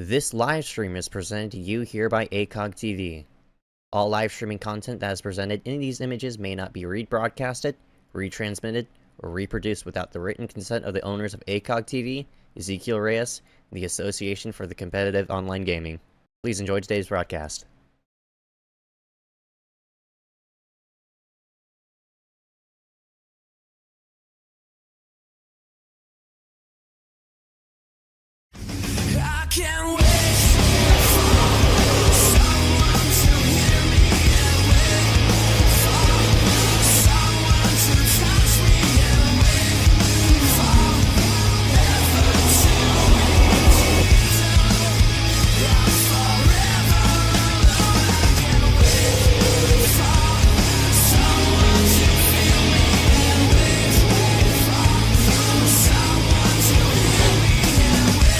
This live stream is presented to you here by ACOG TV. All live streaming content that is presented in these images may not be rebroadcasted, retransmitted, or reproduced without the written consent of the owners of ACOG TV, Ezekiel Reyes, and the Association for the Competitive Online Gaming. Please enjoy today's broadcast. I can't wait for someone to hear me and wait for someone to touch me and wait forever to be done. I'm forever alone. I can't wait for someone to feel me and wait for someone to hear me and wait.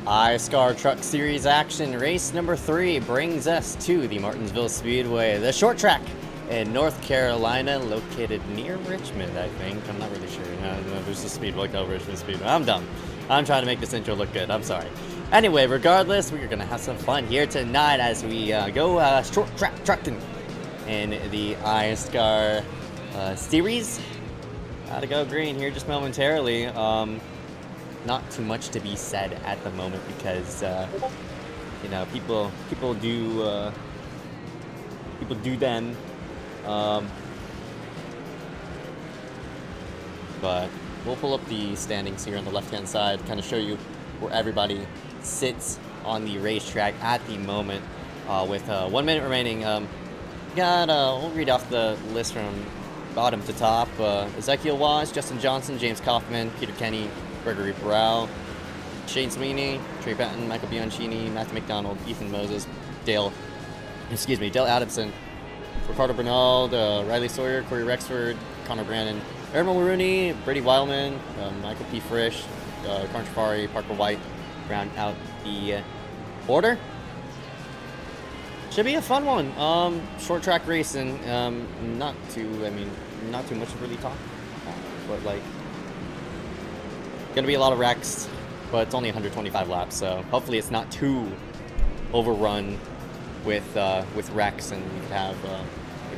iSCAR Truck Series action race number 3 brings us to the Martinsville Speedway, the short track in North Carolina, located near Richmond, I think. I'm not really sure. No, there's a speedway called Richmond Speedway. I'm dumb. I'm trying to make this intro look good. I'm sorry. Anyway, regardless, we're going to have some fun here tonight as we go short track trucking in the iSCAR series. Gotta go green here just momentarily. Not too much to be said at the moment because you know, people do them, but we'll pull up the standings here on the left hand side, kind of show you where everybody sits on the racetrack at the moment, with 1 minute remaining. We'll read off the list from bottom to top. Ezekiel Reyes, Justin Johnson, James Kaufman, Peter Kenny, Gregory Burrell, Shane Sweeney, Trey Benton, Michael Bianchini, Matthew McDonald, Ethan Moses, Dale Adamson, Ricardo Bernald, Riley Sawyer, Corey Rexford, Connor Brandon, Aaron Mulrooney, Brady Wildman, Michael P. Frisch, Karn Trafari, Parker White round out the order. Should be a fun one. Short track racing. Not too much to really talk about, but like, gonna be a lot of wrecks, but it's only 125 laps, so hopefully it's not too overrun with wrecks, and we could have a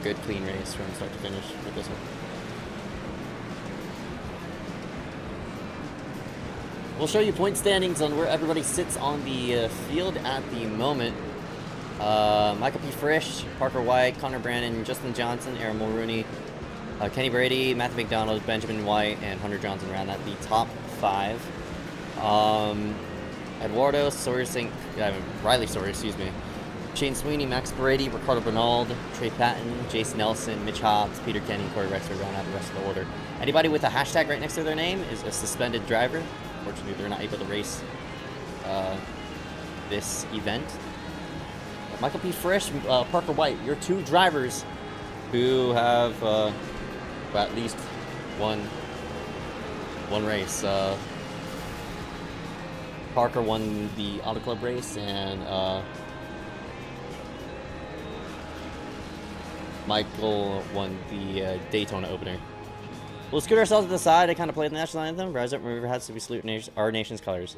good clean race from start to finish with this one. We'll show you point standings on where everybody sits on the field at the moment. Michael P. Frisch, Parker White, Connor Brandon, Justin Johnson, Aaron Mulrooney, Kenny Brady, Matthew McDonald, Benjamin White, and Hunter Johnson round out the top 5. Riley Sawyer, Shane Sweeney, Max Brady, Ricardo Bernald, Trey Patton, Jason Nelson, Mitch Hobbs, Peter Kenny, Corey Rexford round out the rest of the order. Anybody with a hashtag right next to their name is a suspended driver. Unfortunately, they're not able to race this event. Michael P. Frisch, Parker White, your 2 drivers who have at least one race. Parker won the Auto Club race, and Michael won the Daytona opener. We'll scoot ourselves to the side. I kind of played the national anthem. Rise up, remember hats, to we salute our nation's colors.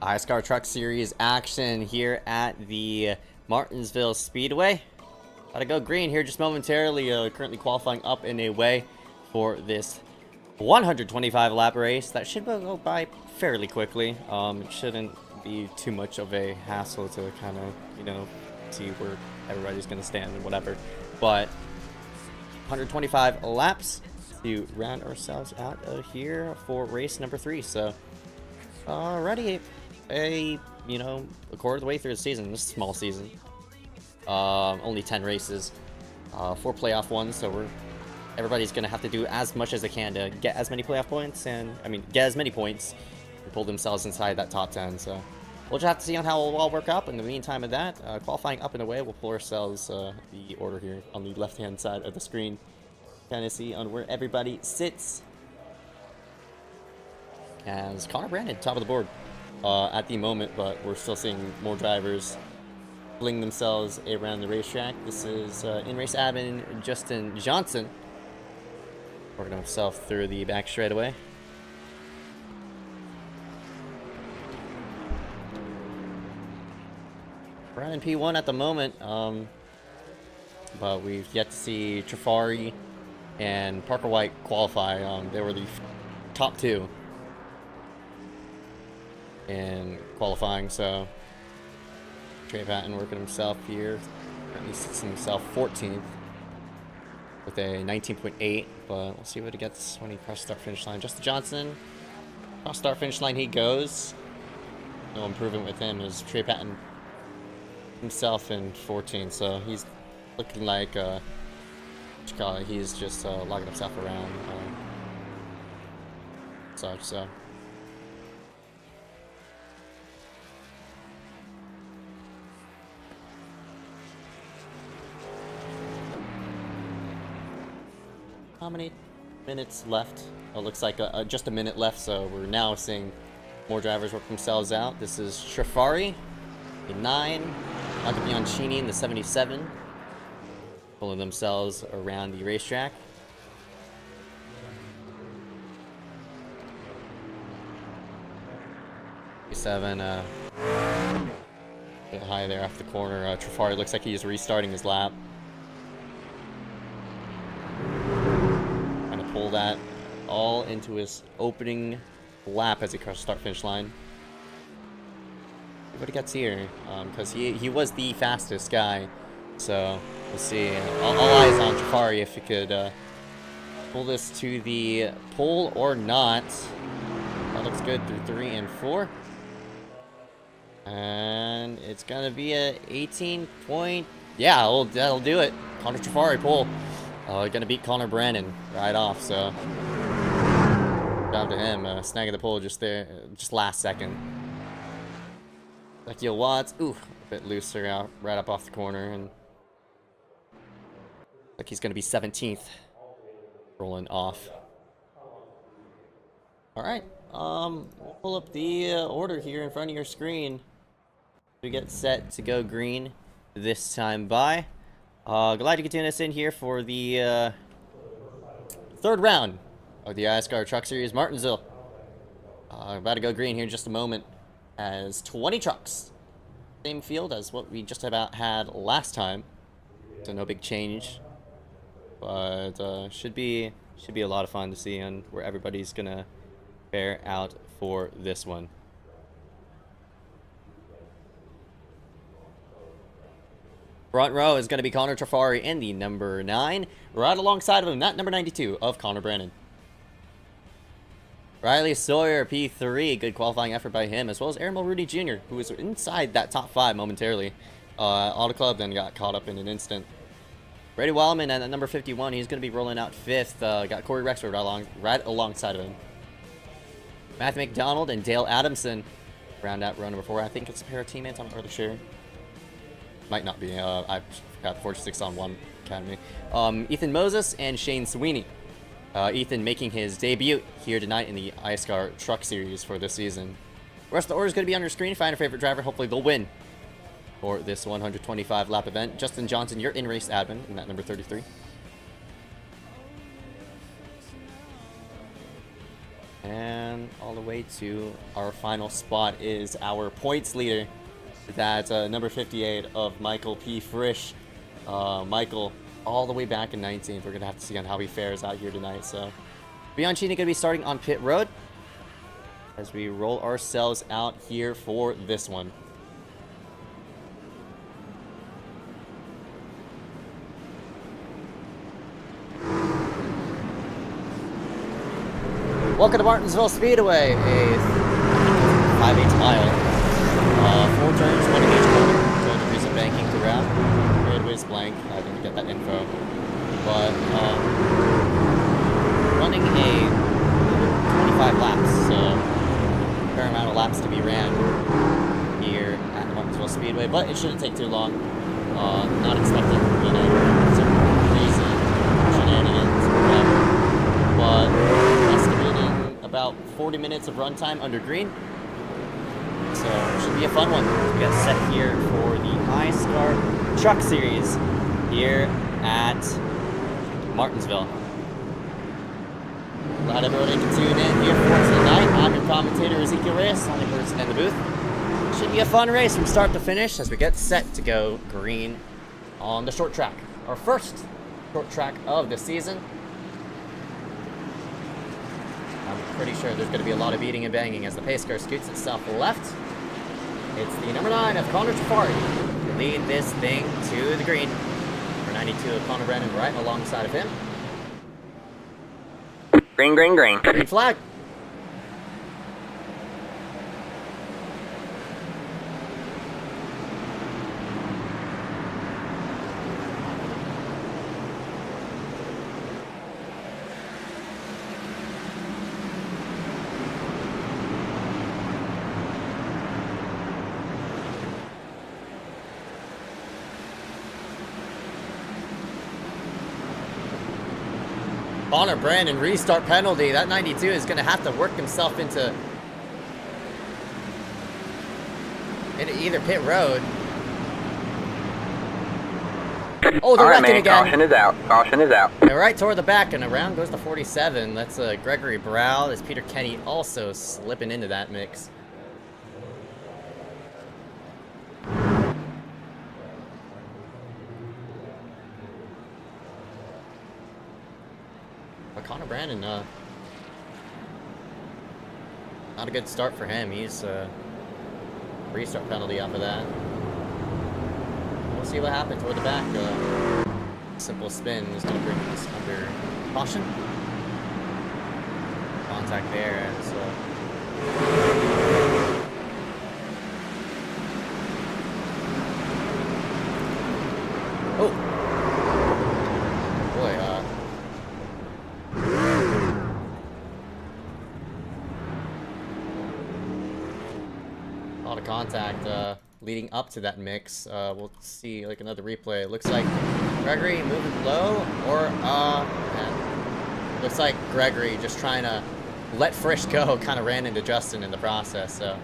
iSCAR Truck Series action here at the Martinsville Speedway. Gotta go green here just momentarily. Currently qualifying up and away for this 125 lap race. That should go by fairly quickly. It shouldn't be too much of a hassle to kind of, you know, see where everybody's gonna stand and whatever. But 125 laps to round ourselves out of here for race number 3. So already you know, a quarter of the way through the season. This is a small season. Only 10 races, 4 playoff ones, so everybody's gonna have to do as much as they can to get as many playoff points, and get as many points and pull themselves inside that top 10. So we'll just have to see on how it'll all work out. In the meantime of that, qualifying up and away, we'll pull ourselves the order here on the left-hand side of the screen. Kind of see on where everybody sits. As Connor Brandon, top of the board at the moment, but we're still seeing more drivers fling themselves around the racetrack. This is in-race admin Justin Johnson working himself through the back straightaway. Brandon P1 at the moment, but we've yet to see Trafari and Parker White qualify. They were the top 2 in qualifying, so Trey Patton working himself here. Currently sits himself 14th with a 19.8, but we'll see what he gets when he crosses start finish line. Justin Johnson, cross start finish line he goes. No improvement with him as Trey Patton himself in 14th, so he's looking like he's just logging himself around such. So how many minutes left? Oh, looks like just a minute left, so we're now seeing more drivers work themselves out. This is Trafari, the 9, Bianchini in the 77, pulling themselves around the racetrack. Seven, bit high there off the corner. Trafari looks like he's restarting his lap. Trying to pull that all into his opening lap as he crosses start finish line. What he gets here, because he was the fastest guy, so we'll see. All eyes on Trafari if he could pull this to the pole or not. That looks good through 3 and 4. And it's gonna be a 18 point. Yeah, that'll do it. Connor Trafari pole. Gonna beat Connor Brandon right off. So job to him, snagging the pole just there, just last second. Like Watts, ooh, a bit looser out, right up off the corner, and like he's gonna be 17th, rolling off. All right, we'll pull up the order here in front of your screen. We get set to go green this time by. Glad you could tune us in here for the 3rd round of the iSCAR Truck Series Martinsville. About to go green here in just a moment as 20 trucks. Same field as what we just about had last time. So no big change. But should be a lot of fun to see on where everybody's gonna bear out for this one. Front row is going to be Connor Trafari in the number 9. Right alongside of him, that number 92 of Connor Brandon. Riley Sawyer, P3. Good qualifying effort by him, as well as Aaron Mulrooney Jr., who was inside that top 5 momentarily. Auto Club then got caught up in an instant. Brady Wildman at number 51. He's going to be rolling out 5th. Got Corey Rexford right alongside of him. Matthew McDonald and Dale Adamson round out row number 4. I think it's a pair of teammates. I'm not really sure. Might not be. I got 46 on 1 academy. Ethan Moses and Shane Sweeney. Ethan making his debut here tonight in the iSCAR Truck Series for this season. The rest of the order is going to be on your screen. Find your favorite driver. Hopefully they'll win for this 125 lap event. Justin Johnson, your in-race admin in that number 33. And all the way to our final spot is our points leader. That's number 58 of Michael P. Frisch. Michael, all the way back in 19th. We're going to have to see on how he fares out here tonight. So, Bianchini going to be starting on pit road as we roll ourselves out here for this one. Welcome to Martinsville Speedway, a 5/8 mile. 4 turns, 1 in each corner. 200 degrees of banking throughout. Grid was blank. I didn't get that info. But running a 25 laps, so a fair amount of laps to be ran here at Martinsville Speedway. But it shouldn't take too long. Not expecting, some crazy shenanigans or whatever. But about 40 minutes of runtime under green. So it should be a fun one. We got set here for the iSCAR Truck Series here at Martinsville. Glad everybody can tune in here for tonight. I'm your commentator, Ezekiel Reyes, only person in the booth. Should be a fun race from start to finish as we get set to go green on the short track. Our first short track of the season. I'm pretty sure there's going to be a lot of beating and banging as the pace car scoots itself left. It's the number 9 of Connor Tafari to lead this thing to the green. Number 92 of Connor Brennan right alongside of him. Green, green, green. Green flag. Connor Brandon, restart penalty. That 92 is going to have to work himself into either pit road. Oh, they're wrecking again. Caution is out. Caution is out. They're right toward the back, and around goes the 47. That's Gregory Brow. There's Peter Kenny also slipping into that mix. Connor Brandon, not a good start for him. He's restart penalty off of that. We'll see what happens toward the back. Simple spin is going to bring this under caution. Contact there as oh boy, a lot of contact leading up to that mix. We'll see like another replay. It looks like Gregory moving low, or looks like Gregory just trying to let Frisch go, kind of ran into Justin in the process. So.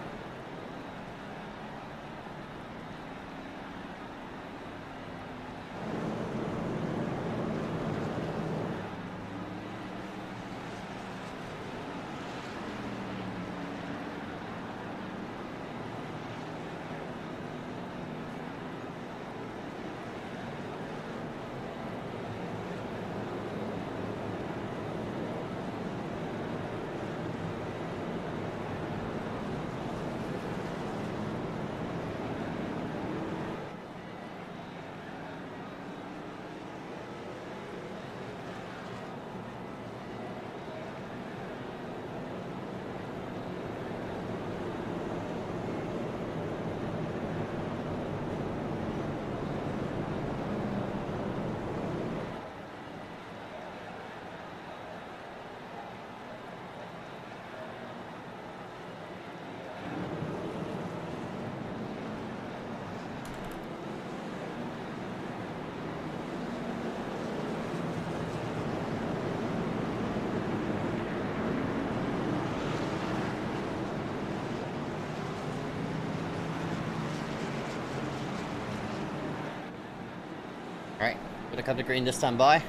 Alright, gonna come to green this time by.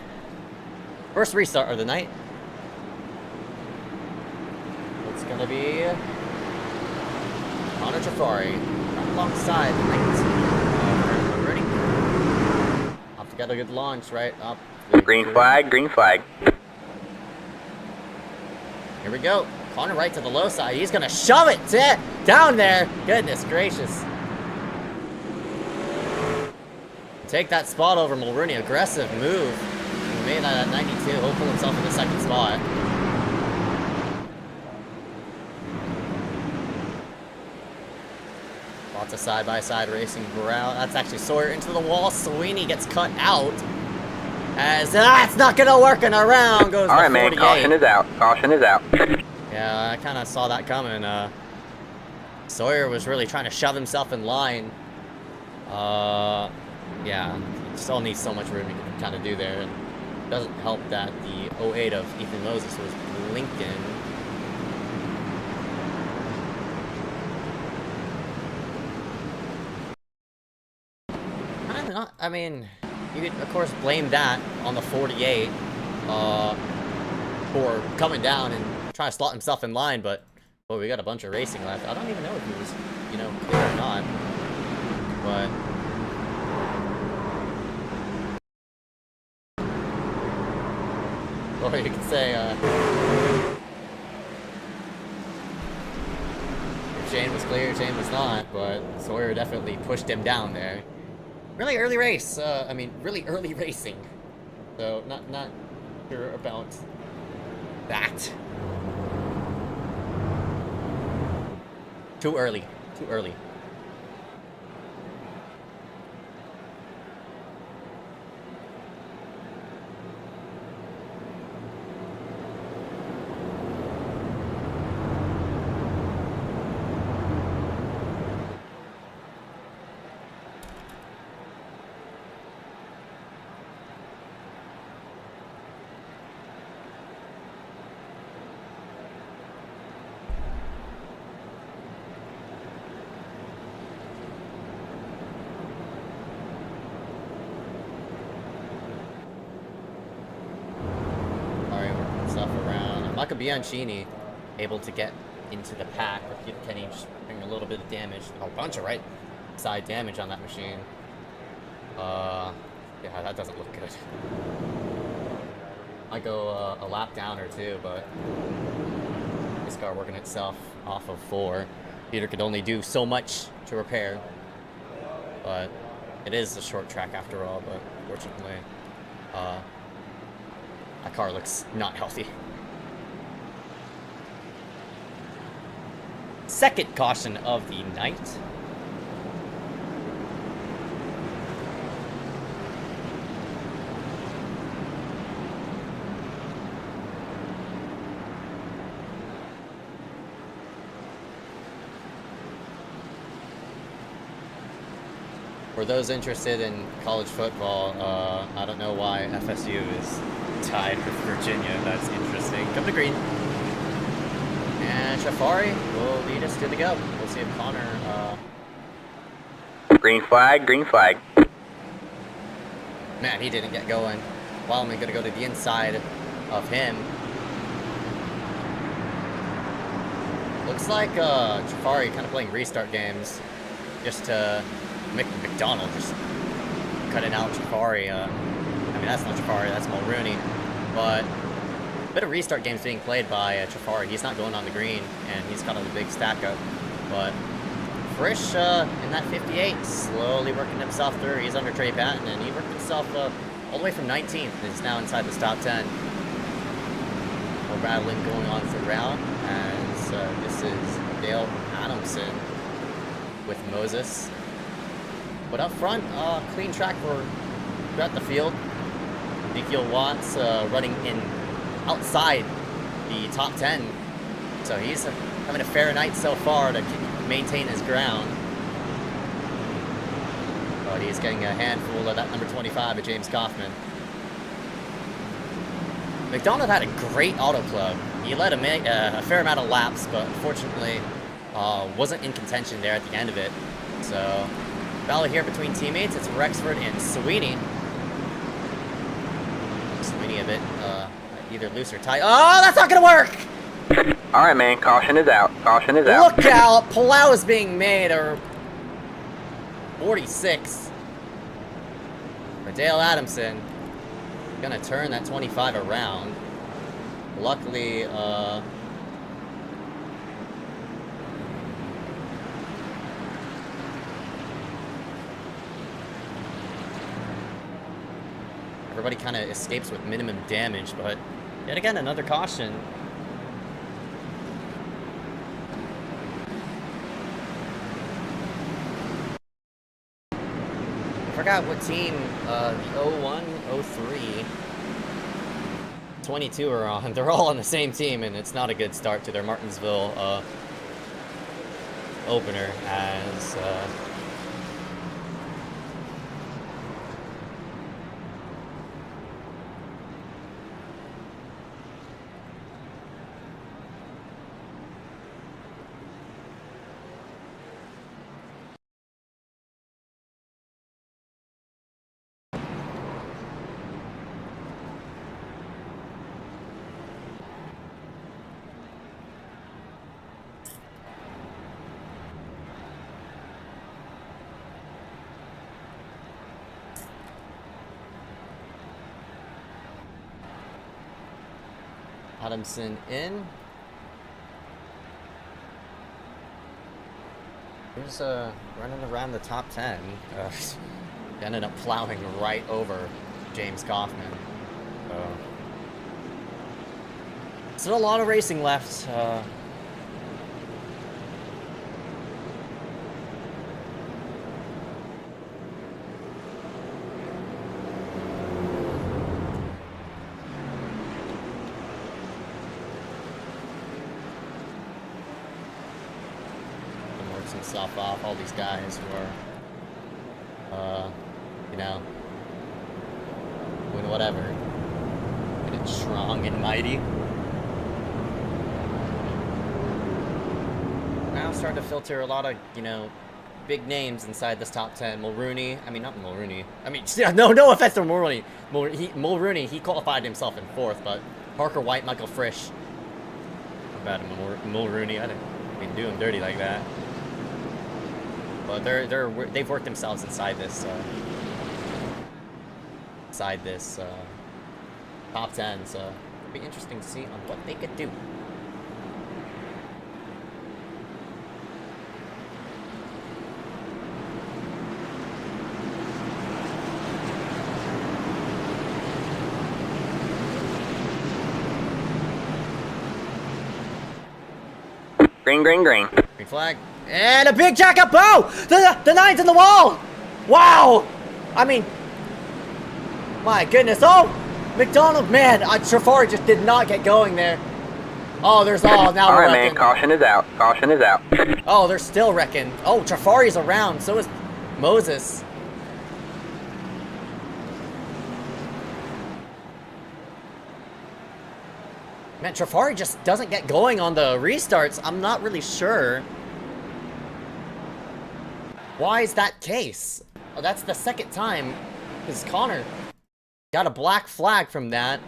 First restart of the night. going to be Connor Trafari right alongside the 19. Ready? Off to get a good launch right up. Green flag, green flag. Here we go. Connor right to the low side. He's going to shove it down there. Goodness gracious. Take that spot over Mulrooney. Aggressive move. He made that at 92. He'll pull himself in the second spot. Lots of side-by-side racing. That's actually Sawyer into the wall. Sweeney gets cut out. As it's not going to work in a round. Goes All right, to man. 48. Caution is out. Caution is out. Yeah, I kind of saw that coming. Sawyer was really trying to shove himself in line. Yeah, he still needs so much room to kind of do there. And it doesn't help that the 08 of Ethan Moses was Lincoln. I mean, you could, of course, blame that on the 48 for coming down and trying to slot himself in line, but well, we got a bunch of racing left. I don't even know if he was, you know, clear or not, but or you could say if Shane was clear, Shane was not, but Sawyer definitely pushed him down there. Really early race. I mean, really early racing. So not sure about that. Too early. Too early. Maka Bianchini able to get into the pack, or Kenny just bring a little bit of damage, a bunch of right side damage on that machine. Yeah, that doesn't look good. Might go a lap down or two, but iSCAR working itself off of 4. Peter could only do so much to repair, but it is a short track after all. But fortunately, that car looks not healthy. Second caution of the night. For those interested in college football, I don't know why FSU is tied with Virginia. That's interesting. Come to green. And Trafari will lead us to the go. We'll see if Connor... Green flag, green flag. Man, he didn't get going. Wildman going to go to the inside of him. Looks like Trafari kind of playing restart games just to make McDonald just cutting out Trafari. I mean, that's not Trafari, that's Mulrooney. But a bit of restart games being played by Trafari. He's not going on the green, and he's got a big stack up. But Frisch in that 58, slowly working himself through. He's under Trey Patton, and he worked himself all the way from 19th, and is now inside the top 10. More battling going on throughout, as this is Dale Adamson with Moses. But up front, clean track throughout the field. Ezekiel Watts running in outside the top 10. So he's having a fair night so far to maintain his ground. But he's getting a handful of that number 25 of James Kaufman. McDonald had a great auto club. He led a fair amount of laps, but unfortunately wasn't in contention there at the end of it. So battle here between teammates. It's Rexford and Sweeney. Sweeney a bit either loose or tight. Oh, that's not gonna work! Alright, man. Caution is out. Caution is out. Look out! Palau is being made, or 46. For Dale Adamson. Gonna turn that 25 around. Luckily, everybody kind of escapes with minimum damage, but yet again, another caution. I forgot what team the 01, 03, 22 are on. They're all on the same team, and it's not a good start to their Martinsville opener as Adamson in. Here's running around the top 10. Ended up plowing right over James Kaufman. Still a lot of racing left. Himself off all these guys who are you know, doing whatever, getting strong and mighty. Now starting to filter a lot of, you know, big names inside this top 10. Mulrooney, I mean, not Mulrooney, I mean, no offense to Mulrooney. Mulrooney, he qualified himself in 4th, but Parker White, Michael Frisch, how about Mulrooney? I didn't do him dirty like that. But they've worked themselves inside this top 10, so it'll be interesting to see on what they could do. Green, green, green. Green flag. And a big jack up. Oh! The 9's in the wall! Wow! I mean, my goodness. Oh! McDonald, man, Trafari just did not get going there. Oh, there's all. Now we're Alright, man. wrecking. Caution is out. Caution is out. Oh, they're still wrecking. Oh, Trafari's around. So is Moses. Man, Trafari just doesn't get going on the restarts. I'm not really sure. Why is that case? Oh, that's the second time. Because Connor got a black flag from that.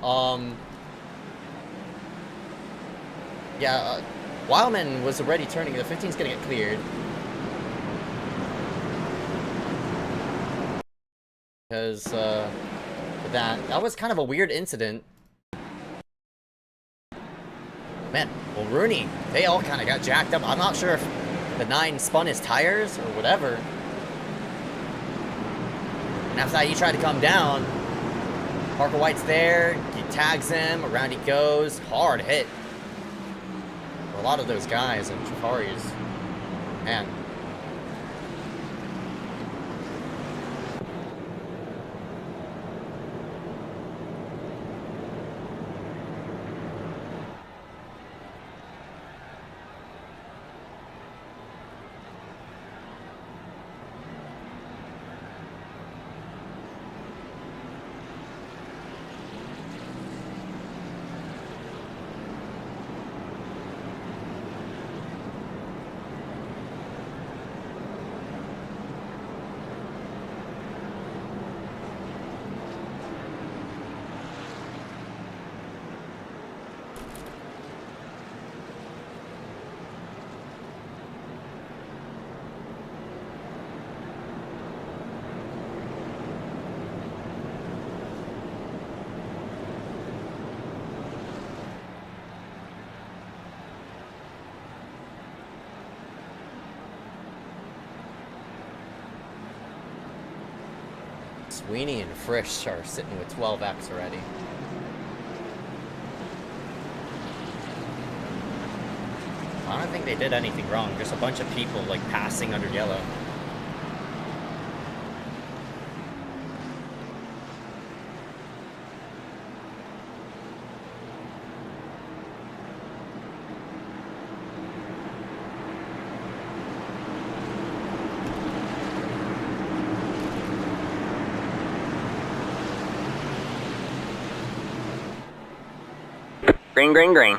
Yeah, Wildman was already turning. The 15's gonna get cleared. Because, that was kind of a weird incident. Man, well, Rooney, they all kind of got jacked up. I'm not sure if the 9 spun his tires or whatever. And after that, he tried to come down. Parker White's there. He tags him. Around he goes. Hard hit. For a lot of those guys, and Trafari's, man. Sweeney and Frisch are sitting with 12X already. I don't think they did anything wrong. Just a bunch of people like passing under yellow. Green, green, green.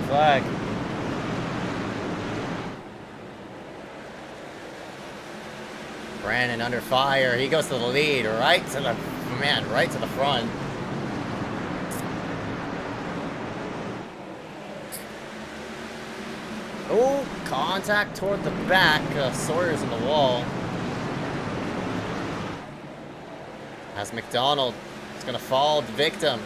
Flag. Brandon under fire. He goes to the lead, right to the right to the front. Oh, contact toward the back. Sawyer's in the wall. As McDonald is gonna fall the victim.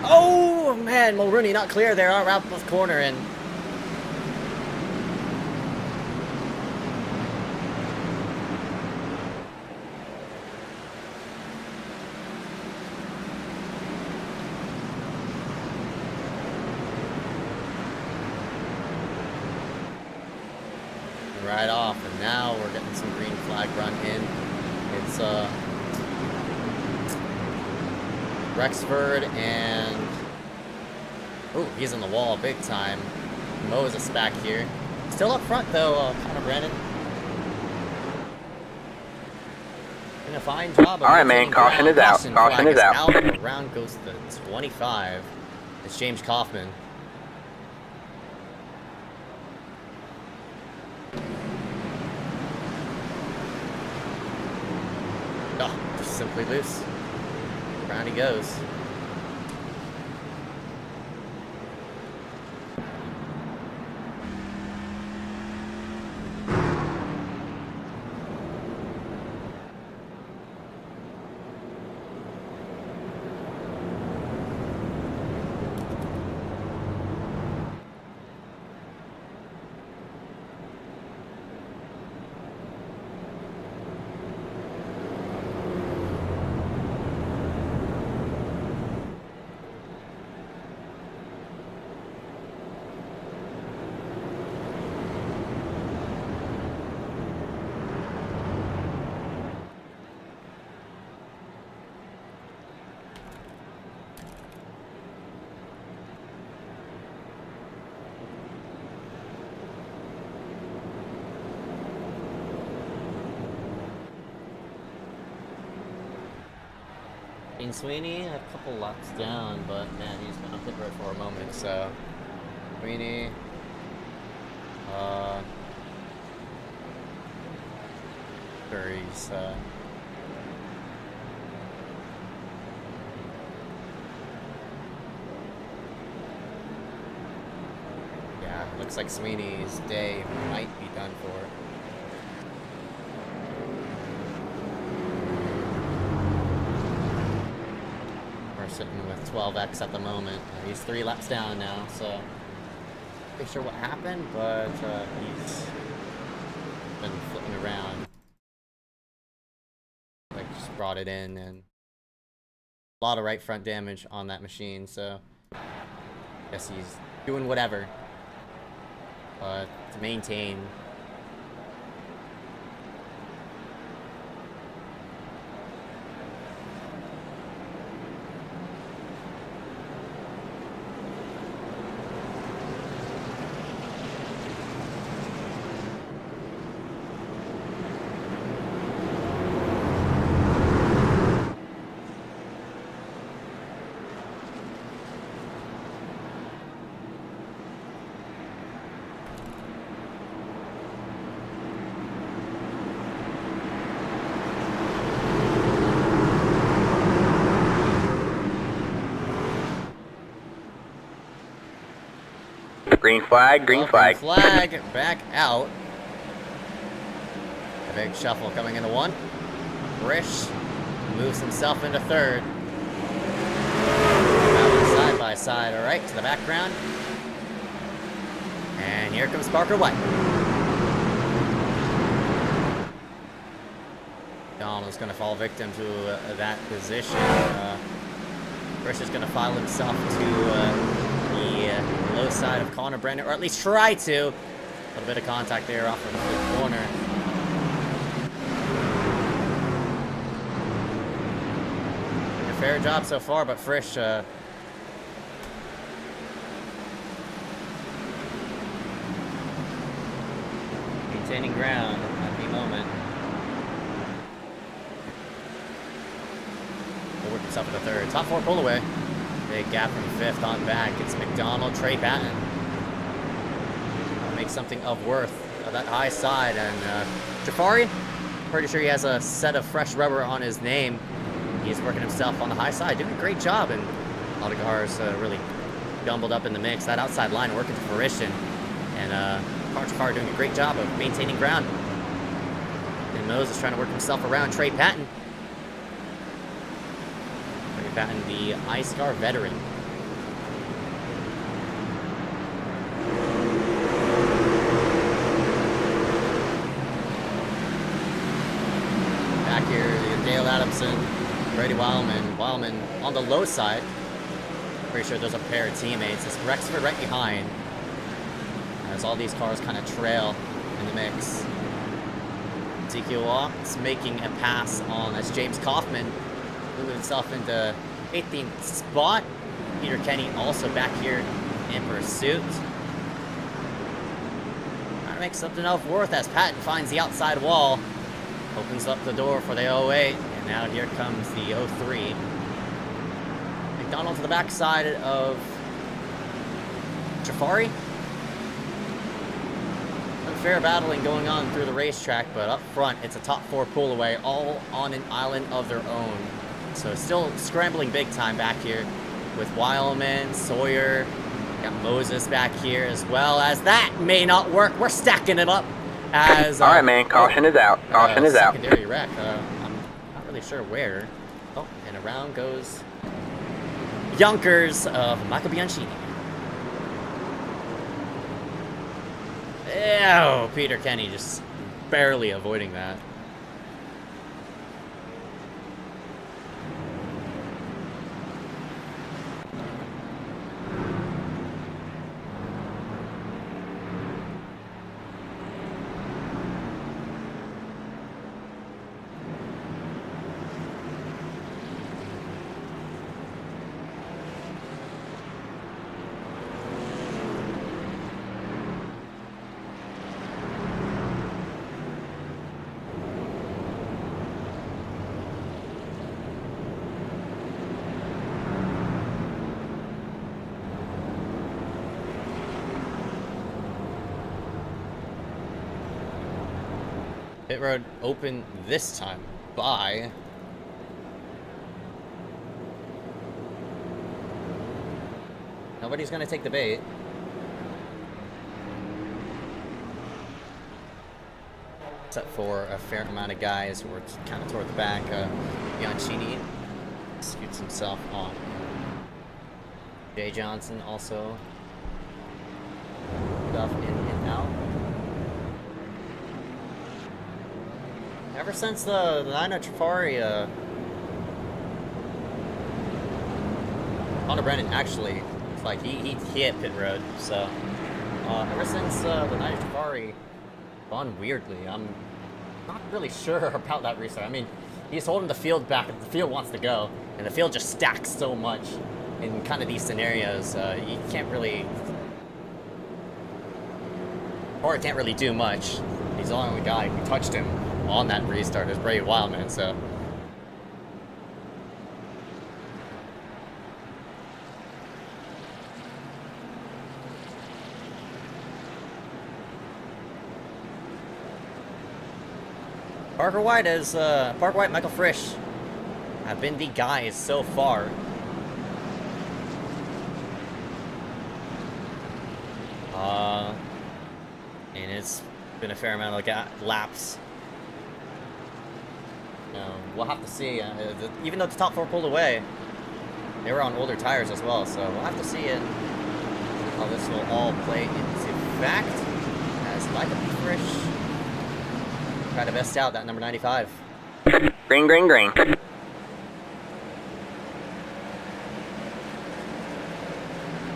Oh man, Mulrooney not clear there, out left corner and right off, and now we're getting some green flag run in. It's Rexford and oh, he's in the wall big time. Moses back here, still up front though. Connor Brandon doing a fine job. All right, man. Caution is out. Caution is out. Round goes to 25. It's James Kaufman. Oh, just simply loose. Round he goes. Sweeney, a couple laps down, but man, he's been up hit right for a moment, so Sweeney, he's, yeah, looks like Sweeney's day might be done for. Sitting with 12X at the moment. He's 3 laps down now, so not sure what happened, but he's been flipping around. Like just brought it in, and a lot of right front damage on that machine, so I guess he's doing whatever. But to maintain. Green flag, green flag. Flag back out. A big shuffle coming into one. Frisch moves himself into third. Side by side, all right, to the background. And here comes Parker White. Donald's going to fall victim to that position. Frisch is going to file himself to the low side of Connor Brennan, or at least try to. A little bit of contact there off of the corner. A fair job so far, but Frisch maintaining ground at the moment. Will work himself in the third. Top four pull away. Big gap from fifth on back. It's McDonald, Trey Patton. Make something of worth of that high side. And Jafari, pretty sure he has a set of fresh rubber on his name. He's working himself on the high side, doing a great job. And a lot of cars really gumbled up in the mix. That outside line working to fruition. And Jafari doing a great job of maintaining ground. And Moses trying to work himself around Trey Patton. Trey Patton, the iSCAR veteran. Back here, Dale Adamson, Brady Wildman. Wildman on the low side. Pretty sure there's a pair of teammates. It's Rexford right behind. As all these cars kind of trail in the mix. Ezekiel Watts making a pass on, that's James Kaufman, moving himself into 18th spot. Peter Kenny also back here in pursuit. Trying to make something of worth as Patton finds the outside wall. Opens up the door for the 08, and now here comes the 03. McDonald to the backside of Jafari. Fair battling going on through the racetrack, but up front it's a top four pull away, all on an island of their own. So still scrambling big time back here with Wildman, Sawyer, got Moses back here as well. As that may not work, we're stacking it up as all right, man, caution is out, caution is out. Secondary wreck. I'm not really sure where. Oh, and around goes Yonkers of Michael Bianchini. Ew, Peter Kenny just barely avoiding that. Pit road open this time by nobody's gonna take the bait. Except for a fair amount of guys who are kind of toward the back. Bianchini scoots himself on. Jay Johnson also stuff in and out. Ever since the 9 Trafari, Connor Brennan actually, it's like he hit pit road. So ever since the 9 Trafari gone weirdly, I'm not really sure about that restart. I mean, he's holding the field back. The field wants to go, and the field just stacks so much in kind of these scenarios. You can't really, or can't really do much. He's the only guy who touched him on that restart is Brady Wildman, so. Parker White, Michael Frisch have been the guys so far. And it's been a fair amount of laps. We'll have to see. Even though the top 4 pulled away, they were on older tires as well, so we'll have to see how this will all play into fact. As Like a Fresh try to best out that number 95. Green, green, green.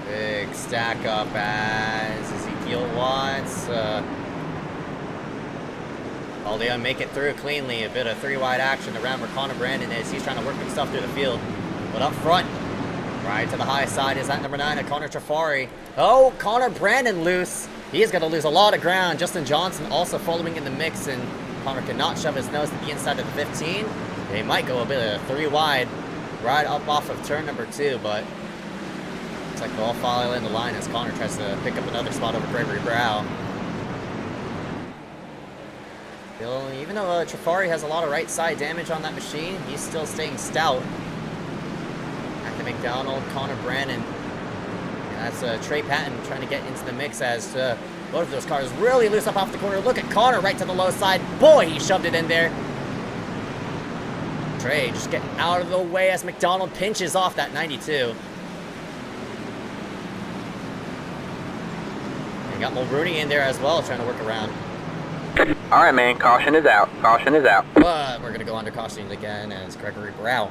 Big stack up as Ezekiel Watts. They make it through cleanly. A bit of 3-wide action around where Connor Brandon is. He's trying to work himself through the field. But up front, right to the high side is that number 9, Connor Trafari. Oh, Connor Brandon loose. He is going to lose a lot of ground. Justin Johnson also following in the mix, and Connor cannot shove his nose to the inside of the 15. They might go a bit of 3-wide right up off of turn number 2, but looks like they'll all follow in the line as Connor tries to pick up another spot over Gregory Brow. Even though Trafari has a lot of right side damage on that machine, he's still staying stout. Back to McDonald, Connor Brandon. And that's Trey Patton trying to get into the mix as both of those cars really loose up off the corner. Look at Connor right to the low side. Boy, he shoved it in there. Trey just get out of the way as McDonald pinches off that 92. And got Mulrooney in there as well, trying to work around. All right, man. Caution is out. Caution is out. But we're going to go under caution again as Gregory Brow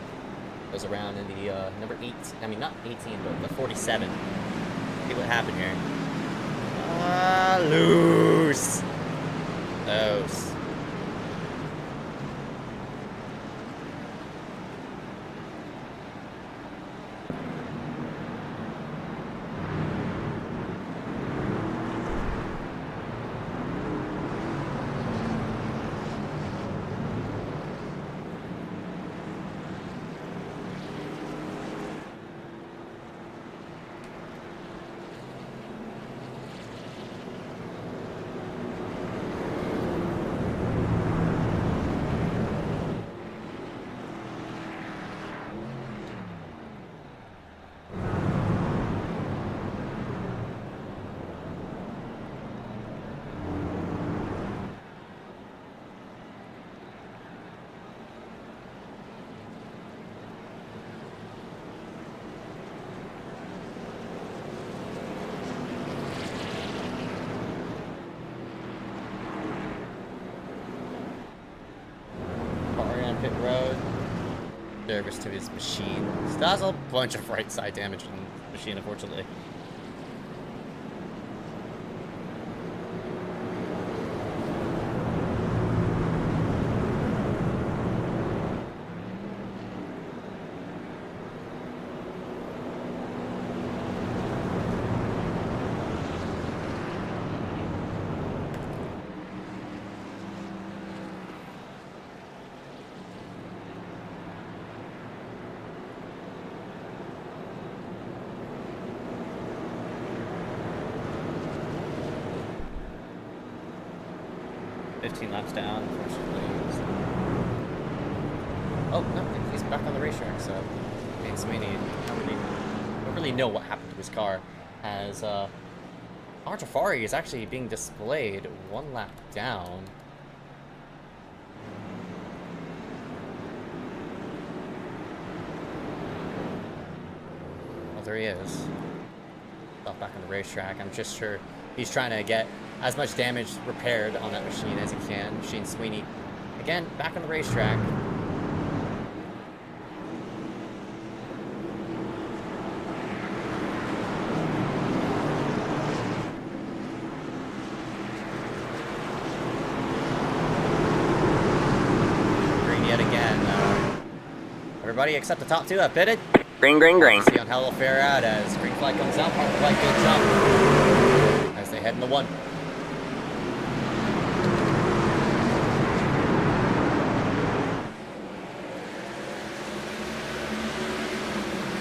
goes around in the number 8. I mean, not 18, but the 47. See what happened here. Loose. Loose. Pit road. Service to his machine. Still has a bunch of right side damage on the machine, unfortunately. Laps down, unfortunately. Oh, no, he's back on the racetrack, so Nate Sweeney don't really know what happened to his car, as Artafari is actually being displayed 1 lap down. Oh, there he is. Back on the racetrack. I'm just sure he's trying to get as much damage repaired on that machine as he can. Shane Sweeney, again, back on the racetrack. Green yet again. Everybody except the top 2 have pitted. Green, green, green. See on how they'll fare out as green flag comes out. Park flag good jump as they head into 1.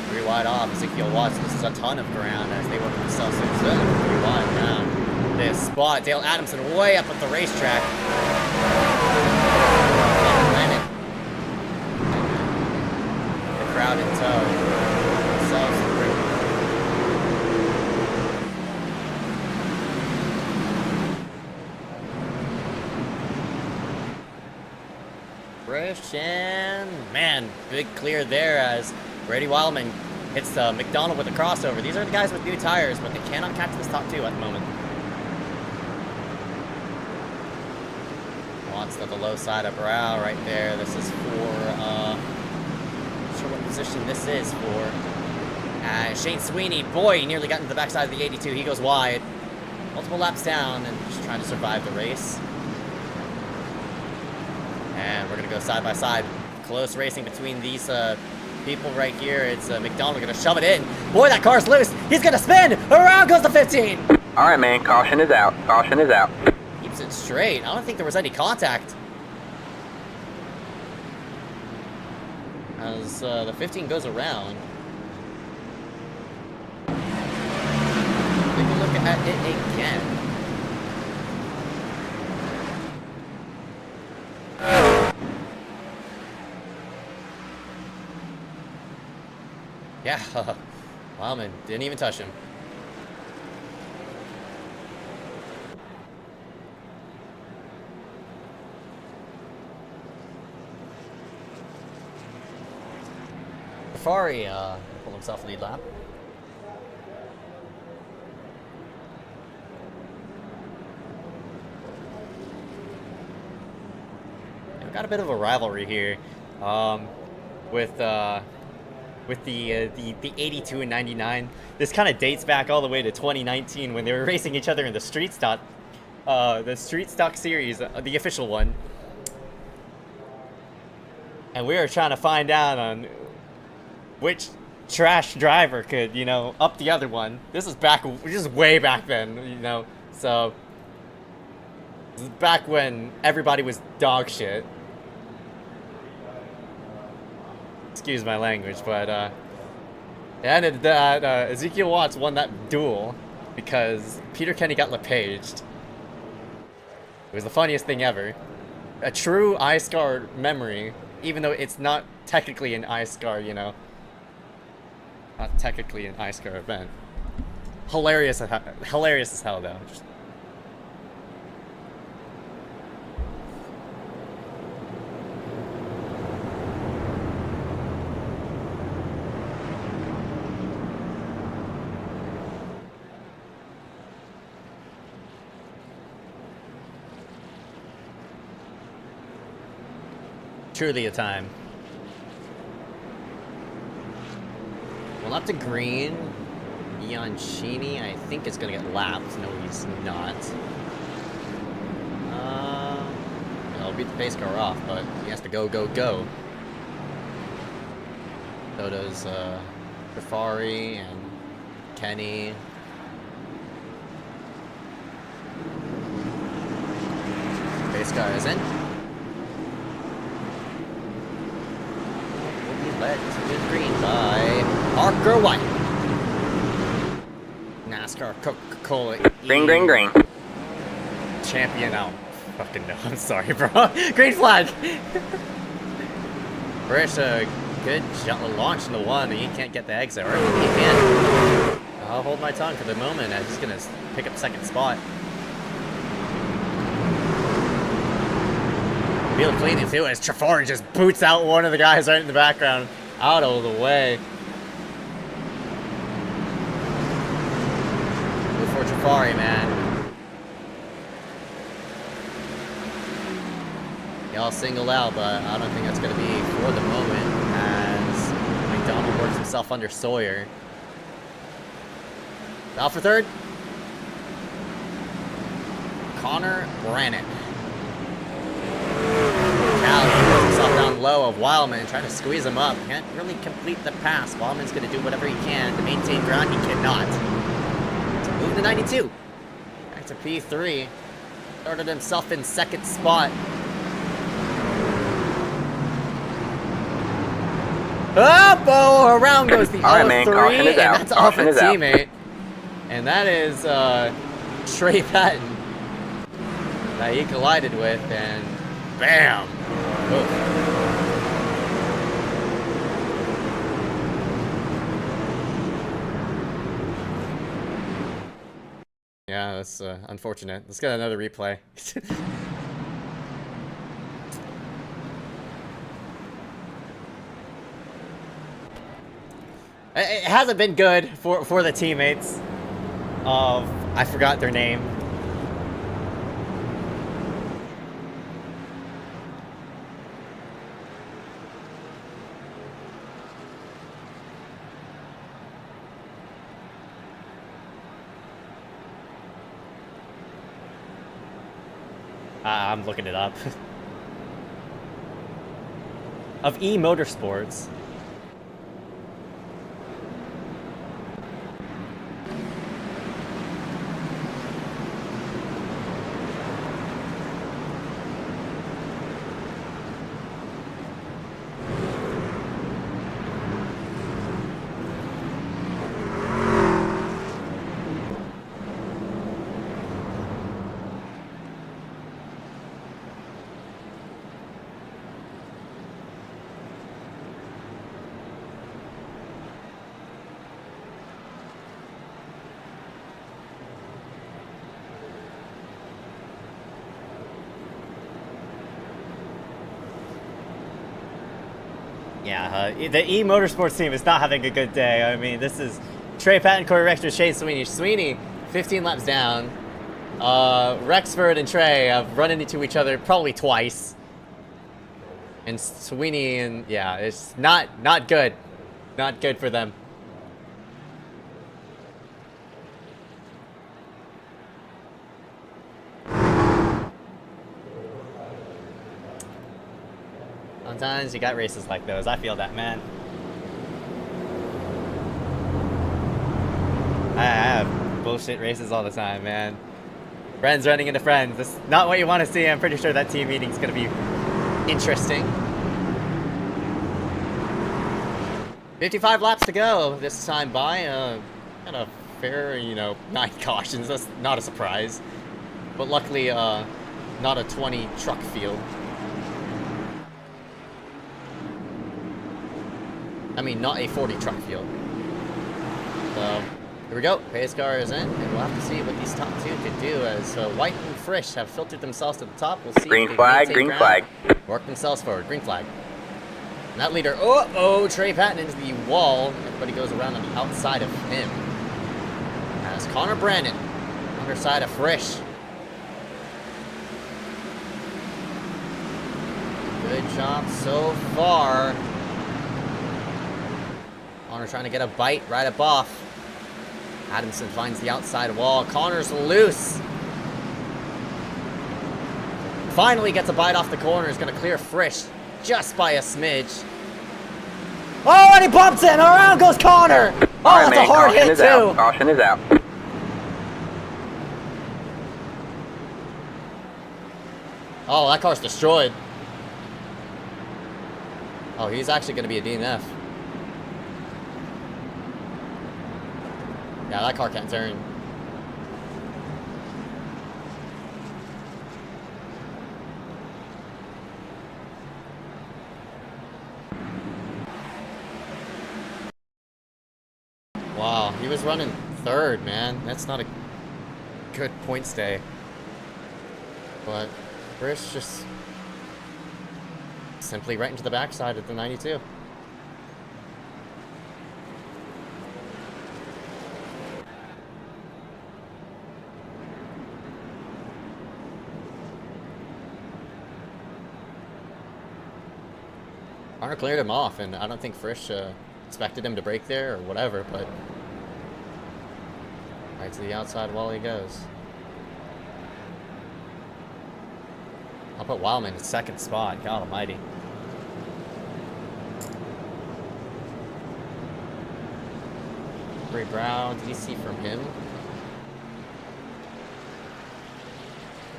3 wide off. Ezekiel Watts loses a ton of ground as they work themselves into 3 wide around this spot. Dale Adamson way up at the racetrack. The crowd in tow. Themselves through. Christian, man, big clear there as Brady Wildman hits McDonald with a crossover. These are the guys with new tires, but they cannot catch this top two at the moment. Wants at the low side of Brow right there. This is for, not sure what position this is for. Shane Sweeney, boy, he nearly got into the backside of the 82. He goes wide. Multiple laps down and just trying to survive the race. And we're going to go side by side. Close racing between these people right here. It's McDonald going to shove it in. Boy, that car's loose. He's going to spin. Around goes the 15. All right, man. Caution is out. Caution is out. Keeps it straight. I don't think there was any contact. As the 15 goes around. Take a look at it again. Yeah, Wildman didn't even touch him. Safari pulled himself a lead lap. We've got a bit of a rivalry here with the 82 and 99. This kind of dates back all the way to 2019 when they were racing each other in the Street Stock series, the official one. And we were trying to find out on which trash driver could, you know, up the other one. This is way back then, you know. So this is back when everybody was dog shit. Excuse my language, but it ended that Ezekiel Watts won that duel because Peter Kenny got LePaged. It was the funniest thing ever. A true iSCAR memory, even though it's not technically an iSCAR, you know. Not technically an iSCAR event. Hilarious as hell, though. Just truly a time. Well, up to green. Bianchini, I think, is going to get lapped. No, he's not. He'll beat the pace car off, but he has to go. So does Rafari and Kenny. Pace car is in. Led to the green by Parker White. NASCAR Coca-Cola. Green. Champion out. Fucking no, I'm sorry, bro. Green flag. Rich, good launch in the one. He can't get the exit. Or he can. I'll hold my tongue for the moment. I'm just gonna pick up second spot. Feel clean and too as Trafari just boots out one of the guys right in the background. Out of the way. Go for Trafari, man. Y'all singled out, but I don't think that's going to be for the moment as McDonald works himself under Sawyer. Out for third. Connor Brannon. Callie puts himself down low of Wildman, trying to squeeze him up. Can't really complete the pass. Wildman's going to do whatever he can to maintain ground. He cannot. To move to 92. Back to P3. Started himself in second spot. Up! Oh, around goes the 03, and that's off a teammate. And that is Trey Patton that he collided with, and bam! Oof. Yeah, that's unfortunate. Let's get another replay. It hasn't been good for the teammates of, I forgot their name. I'm looking it up. Of Motorsports. Yeah, the Motorsports team is not having a good day. I mean, this is Trey Patton, Corey Rexford, Shane Sweeney. Sweeney, 15 laps down. Rexford and Trey have run into each other probably twice. And Sweeney, and yeah, it's not good. Not good for them. Sometimes you got races like those. I feel that, man. I have bullshit races all the time, man. Friends running into friends. That's not what you want to see. I'm pretty sure that team meeting's going to be interesting. 55 laps to go this time by. Kind of fair, 9 cautions. That's not a surprise. But luckily, not a 20 truck field. I mean, not a 40 truck field. So, here we go. iSCAR is in, and we'll have to see what these top two can do as White and Frisch have filtered themselves to the top. We'll see Green flag, green flag. Work themselves forward. Green flag. And that leader, Trey Patton into the wall. Everybody goes around on the outside of him. As Connor Brandon, underside of Frisch. Good job so far. Connor trying to get a bite right up off. Adamson finds the outside wall. Connor's loose. Finally gets a bite off the corner. Is going to clear Frisch just by a smidge. Oh, and he bumps in. Around goes Connor. Oh, that's a hard hit too. Caution is out. Oh, that car's destroyed. Oh, he's actually going to be a DNF. Yeah, that car can't turn. Wow, he was running third, man. That's not a good point stay. But Frisch just simply right into the backside of the 92. Connor cleared him off, and I don't think Frisch expected him to break there or whatever, but right to the outside wall he goes. I'll put Wildman in second spot. God almighty. Ray Brown, did you see from him?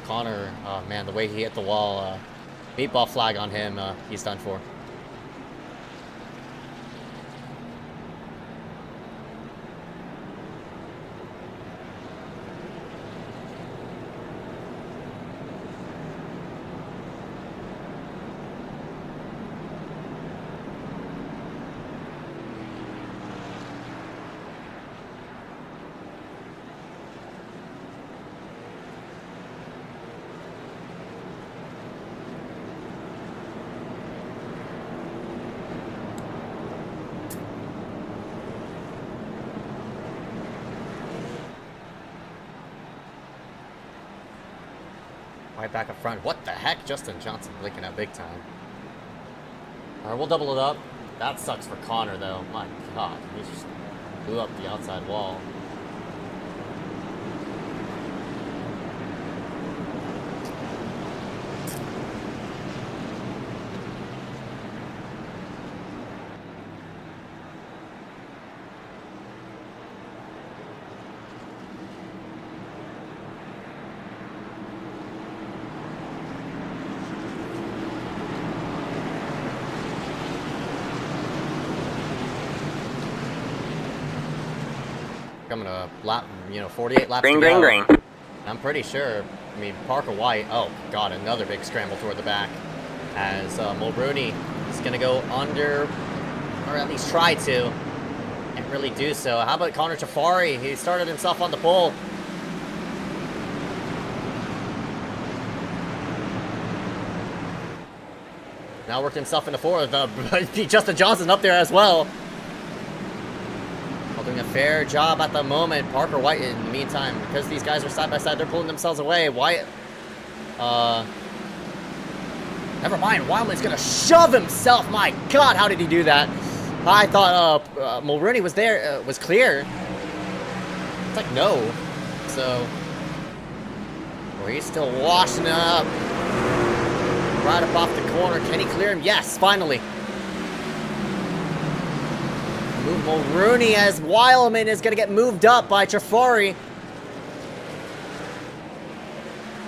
Connor, oh man, the way he hit the wall, meatball flag on him, he's done for. Right back up front. What the heck? Justin Johnson blinking out big time. Alright, we'll double it up. That sucks for Connor, though. My God, he just blew up the outside wall. Coming to lap, 48 laps Green, to go. green, green. I'm pretty sure, Parker White, oh God, another big scramble toward the back. As Mulrooney is going to go under, or at least try to, and really do so. How about Connor Jafari? He started himself on the pole. Now worked himself into fourth. Justin Johnson up there as well. Doing a fair job at the moment. Parker White, in the meantime, because these guys are side by side, they're pulling themselves away. White, never mind. Wildman's gonna shove himself. My God, how did he do that? I thought Mulrooney was there, was clear. It's like no. So, he's still washing it up. Right up off the corner. Can he clear him? Yes, finally. Mulrooney as Wildman is going to get moved up by Jafari.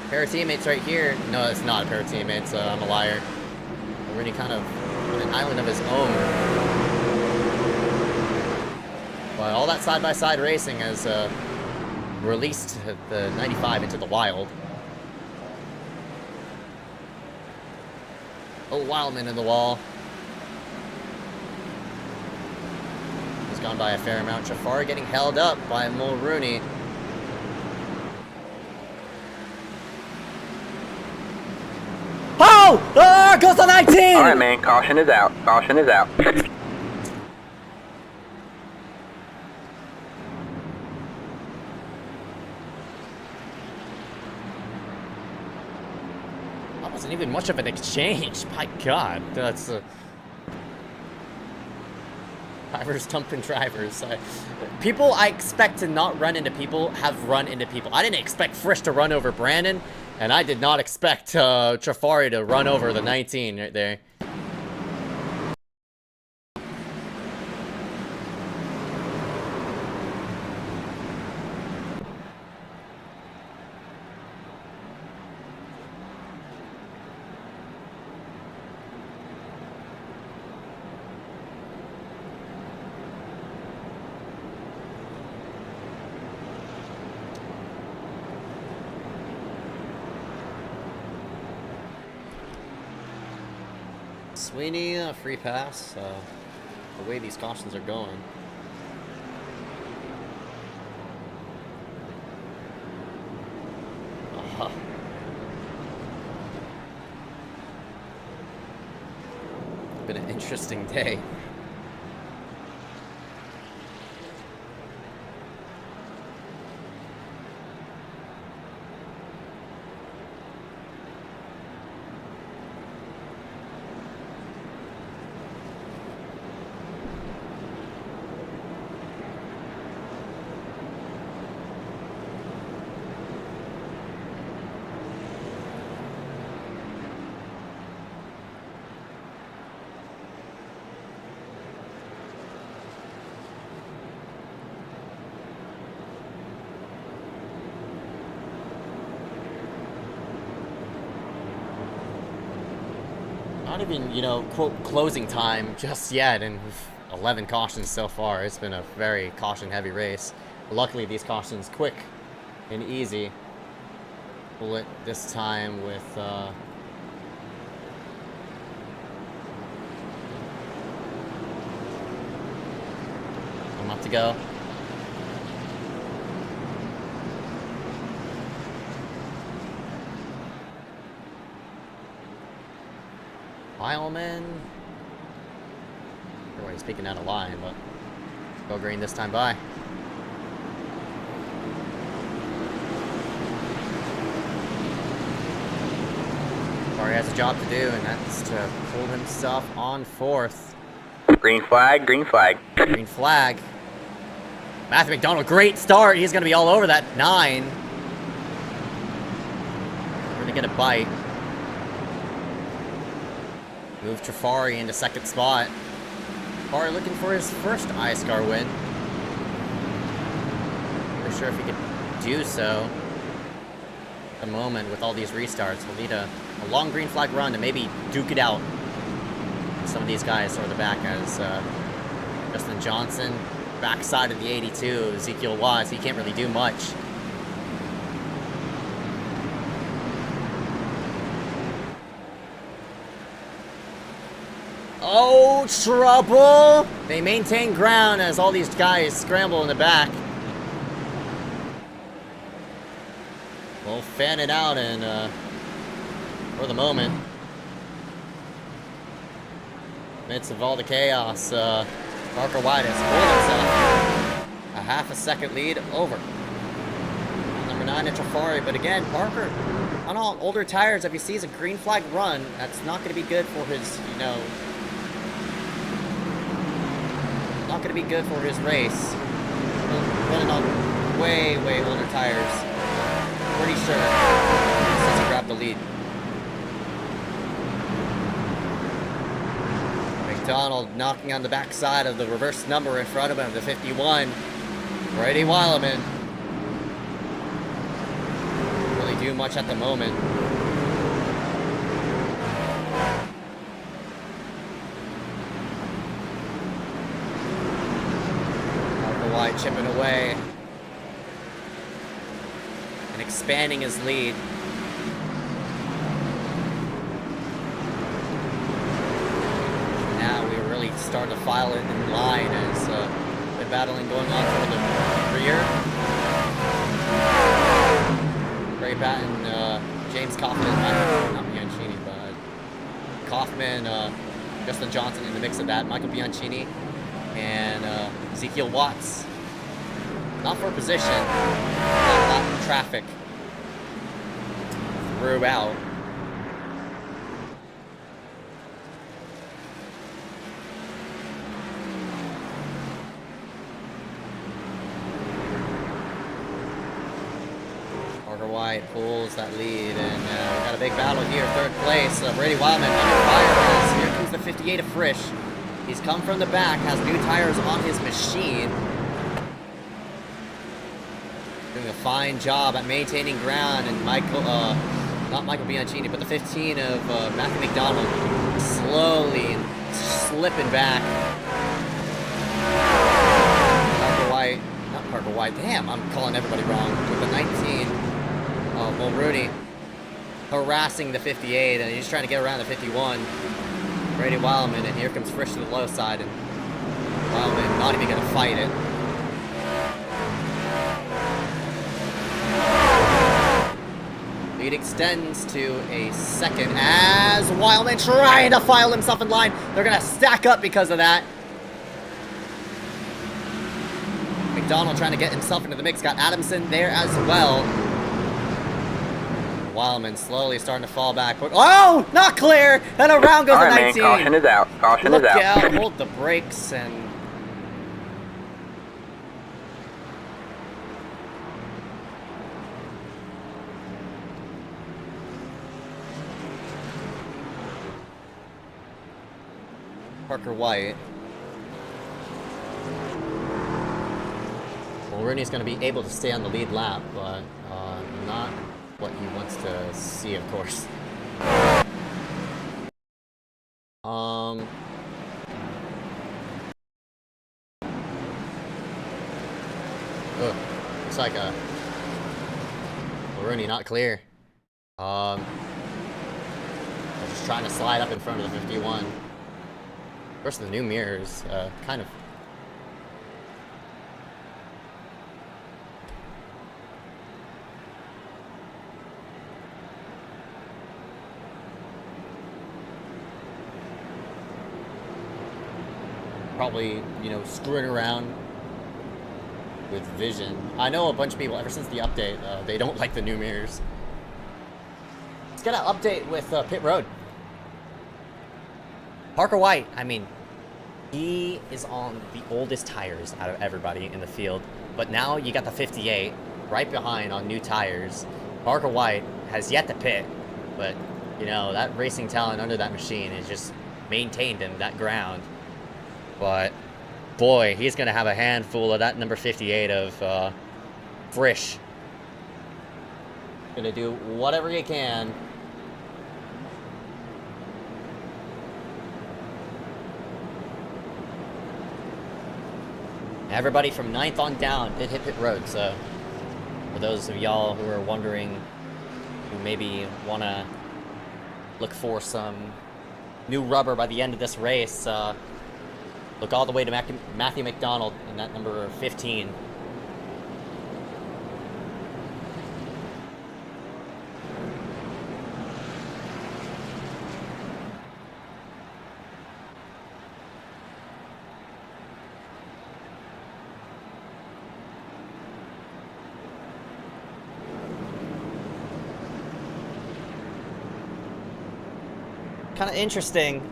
Pair of teammates right here. No, it's not a pair of teammates. I'm a liar. Mulrooney kind of on an island of his own. But all that side-by-side racing has released the 95 into the wild. Oh, Wildman in the wall. Gone by a fair amount. Jafari getting held up by Mulrooney. Oh! There goes the 19! Alright, man, caution is out. Caution is out. That wasn't even much of an exchange. My God, that's drivers dumping drivers. People I expect to not run into people have run into people. I didn't expect Frisch to run over Brandon, and I did not expect Jafari to run over the 19 right there. Sweeney, free pass. The way these cautions are going. Been an interesting day. Not even, quote, closing time just yet, and 11 cautions so far. It's been a very caution-heavy race. Luckily, these cautions quick and easy. Bullet this time with, I'm up to go. Heilman. Or he's peeking out a line, but go green this time by. Or he has a job to do, and that's to pull himself on 4th. Green flag, green flag. Green flag. Matthew McDonald, great start. He's going to be all over that 9. Going to get a bite. Move Trafari into 2nd spot. Trafari looking for his first iSCAR win. Not sure if he could do so. At the moment, with all these restarts, we'll need a long green flag run to maybe duke it out. Some of these guys are the back as Justin Johnson, backside of the 82, Ezekiel Watts, he can't really do much. Oh, trouble! They maintain ground as all these guys scramble in the back. We'll fan it out and for the moment. Midst of all the chaos, Parker White has pulled himself a half a second lead over number 9 at Trafari. But again, Parker on all older tires, if he sees a green flag run, that's not going to be good for his, you know, not going to be good for his race. Running on way older tires. Pretty sure since he grabbed the lead. McDonald knocking on the backside of the reverse number in front of him, the 51. Brady Wileman. Really do much at the moment. Parker White chipping away and expanding his lead. Now we really start to file it in line as the battling going on for the rear. Ray Patton, James Kaufman, not Bianchini, but Kaufman, Justin Johnson in the mix of that, Michael Bianchini, and Ezekiel Watts. Not for position, not a lot of traffic throughout. Parker White pulls that lead, and we got a big battle here. 3rd place, Brady Wildman under fire as here comes the 58 of Frisch. He's come from the back, has new tires on his machine. Doing a fine job at maintaining ground, and Michael, not Michael Bianchini, but the 15 of Matthew McDonald slowly and slipping back. Parker White, not Parker White, damn, I'm calling everybody wrong. With the 19, Mulrooney harassing the 58, and he's trying to get around the 51. Brady Wildman, and here comes Frisch to the low side, and Wildman not even going to fight it. Lead extends to a 2nd as Wildman trying to file himself in line. They're going to stack up because of that. McDonald trying to get himself into the mix. Got Adamson there as well. Wildman slowly starting to fall back. Oh, not clear. And around goes the 19. Man, caution is out. Caution is out. Look out. Hold the brakes and... Parker White. Well, Rooney's going to be able to stay on the lead lap, but not what he wants to see, of course. Looks like Rooney not clear. Just trying to slide up in front of the 51. Of course, the new mirrors, kind of. Probably, you know, screwing around with vision. I know a bunch of people, ever since the update, they don't like the new mirrors. get an update with pit road. Parker White, I mean, he is on the oldest tires out of everybody in the field. But now you got the 58 right behind on new tires. Parker White has yet to pit, but, you know, that racing talent under that machine is just maintained in that ground. But, boy, he's going to have a handful of that number 58 of Frisch. Going to do whatever he can. Everybody from 9th on down did hit pit road, so for those of y'all who are wondering, who maybe want to look for some new rubber by the end of this race, look all the way to Matthew McDonald in that number 15. Kind of interesting.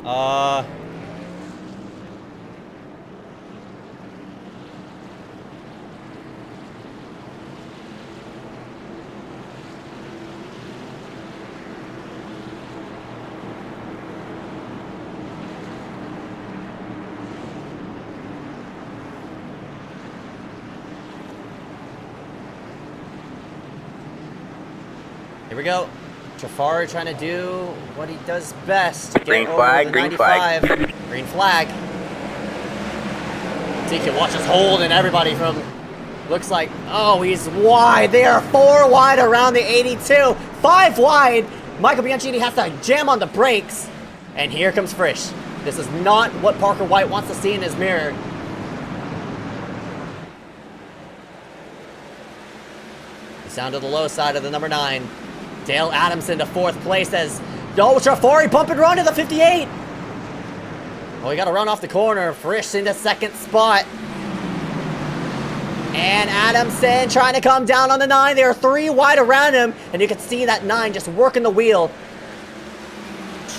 Here we go. Jafar trying to do what he does best. Green flag, green flag. Green flag. TK watches hold and everybody from, looks like, oh, he's wide. They are 4 wide around the 82. 5 wide. Michael Bianchini has to jam on the brakes. And here comes Frisch. This is not what Parker White wants to see in his mirror. He's down to the low side of the number 9. Dale Adamson to 4th place as Trafari bump and run to the 58. Oh, we got to run off the corner. Frisch into 2nd spot. And Adamson trying to come down on the 9. There are 3 wide around him. And you can see that 9 just working the wheel.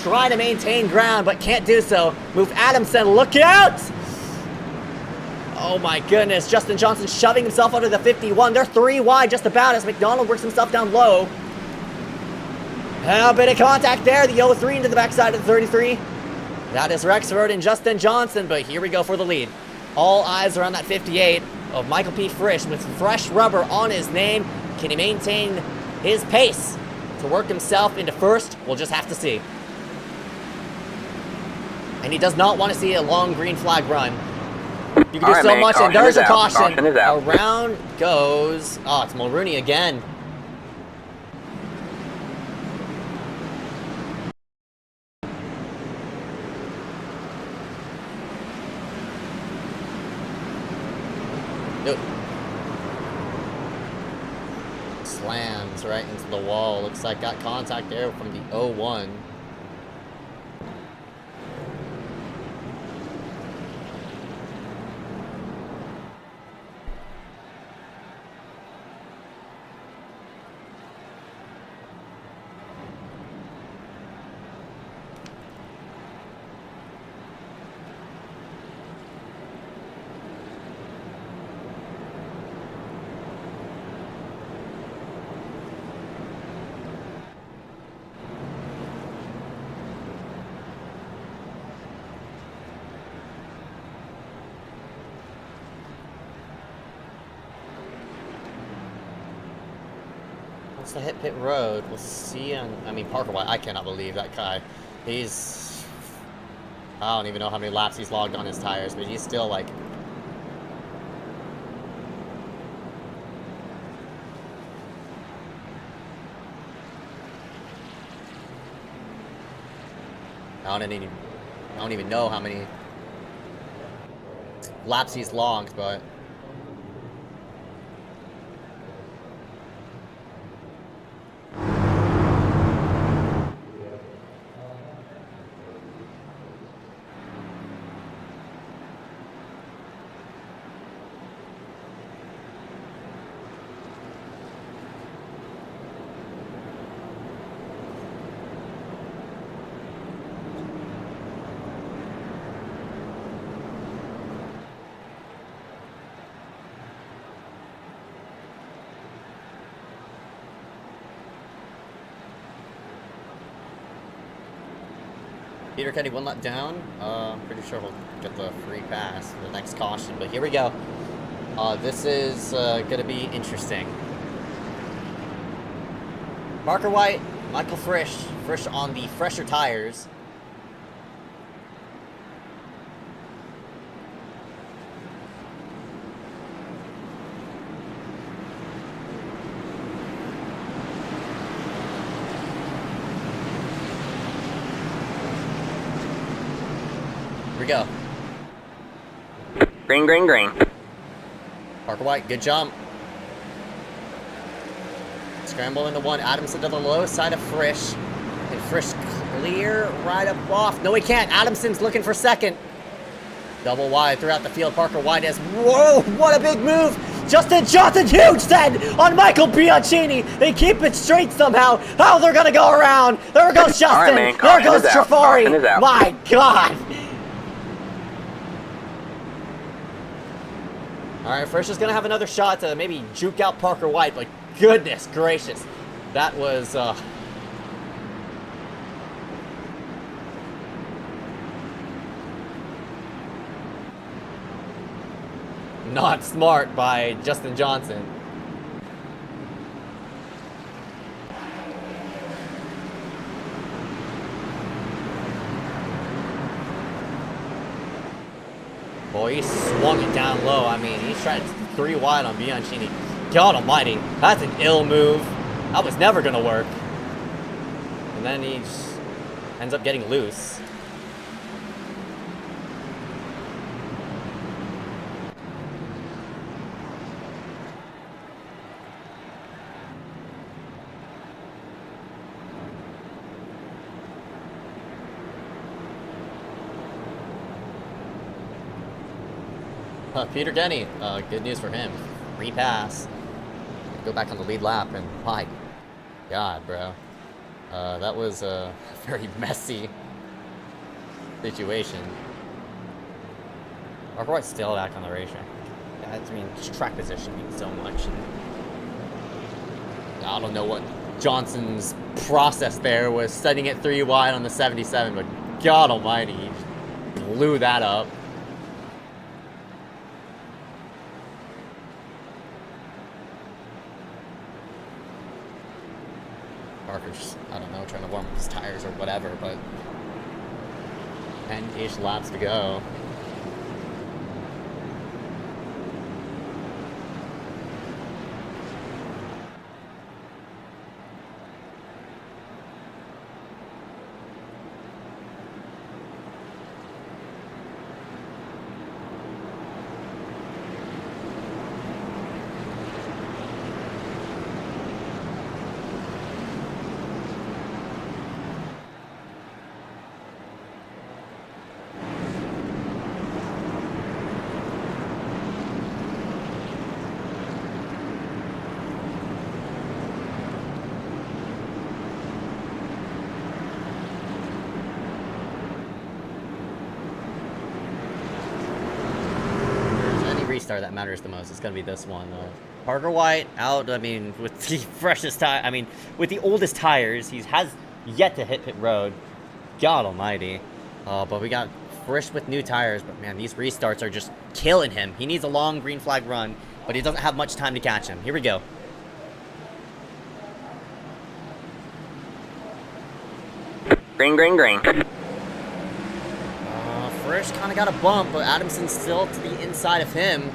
Trying to maintain ground, but can't do so. Move Adamson. Look out! Oh my goodness. Justin Johnson shoving himself under the 51. They're 3 wide just about as McDonald works himself down low. A bit of contact there. The 03 into the backside of the 33. That is Rexford and Justin Johnson, but here we go for the lead. All eyes are on that 58 of Michael P. Frisch with fresh rubber on his name. Can he maintain his pace to work himself into first? We'll just have to see. And he does not want to see a long green flag run. You can do so much, and there's a caution. Around goes... Oh, it's Mulrooney again. Nope. Slams right into the wall. Looks like got contact there from the 01. To hit pit road, we'll see. I mean, Parker White, I cannot believe that guy. He's, I don't even know how many laps he's logged on his tires, but he's still like, I don't even know how many laps he's logged, but Peter Kenny 1 lap down. Pretty sure he'll get the free pass for the next caution, but here we go. This is going to be interesting. Parker White, Michael Frisch on the fresher tires. Here we go. Green, green, green. Parker White, good jump. Scramble into one. Adamson to the low side of Frisch. And Frisch clear right up off. No, he can't. Adamson's looking for second. Double wide throughout the field. Parker White has. Whoa, what a big move. Justin Johnson, huge then on Michael Bianchini. They keep it straight somehow. Oh, they're going to go around. There goes Justin. Right, man. There goes Trafari. My God. All right, Frisch is going to have another shot to maybe juke out Parker White, but goodness gracious. That was, not smart by Justin Johnson. Boy, he swung it down low. I mean, he's trying 3 wide on Bianchini. God almighty, that's an ill move. That was never going to work. And then he just ends up getting loose. Peter Denny, good news for him. Free pass. Go back on the lead lap, and my God, bro. That was a very messy situation. Parker White's still back on the racetrack. I mean, just track position means so much. And I don't know what Johnson's process there was, setting it 3 wide on the 77, but God almighty, he blew that up. Parker's, I don't know, trying to warm up his tires or whatever, but 10-ish laps to go. Restart that matters the most. It's gonna be this one. Parker White out. I mean, with the freshest tire. I mean, with the oldest tires, he has yet to hit pit road. God Almighty. But we got Frisch with new tires. But man, these restarts are just killing him. He needs a long green flag run, but he doesn't have much time to catch him. Here we go. Green, green, green. Frisch kind of got a bump, but Adamson's still to the inside of him.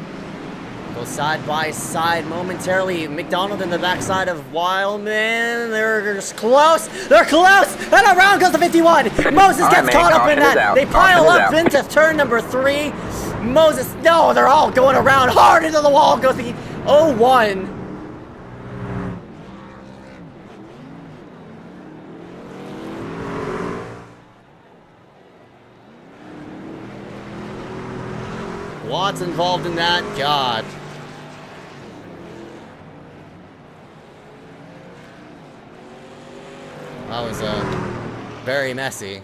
Go side by side momentarily. McDonald in the backside of Wildman. They're just close. They're close. And around goes the 51. Moses gets caught up in that. They pile up into turn number 3. Moses, no, they're all going around. Hard into the wall goes the 01. Watts involved in that. God. That was very messy.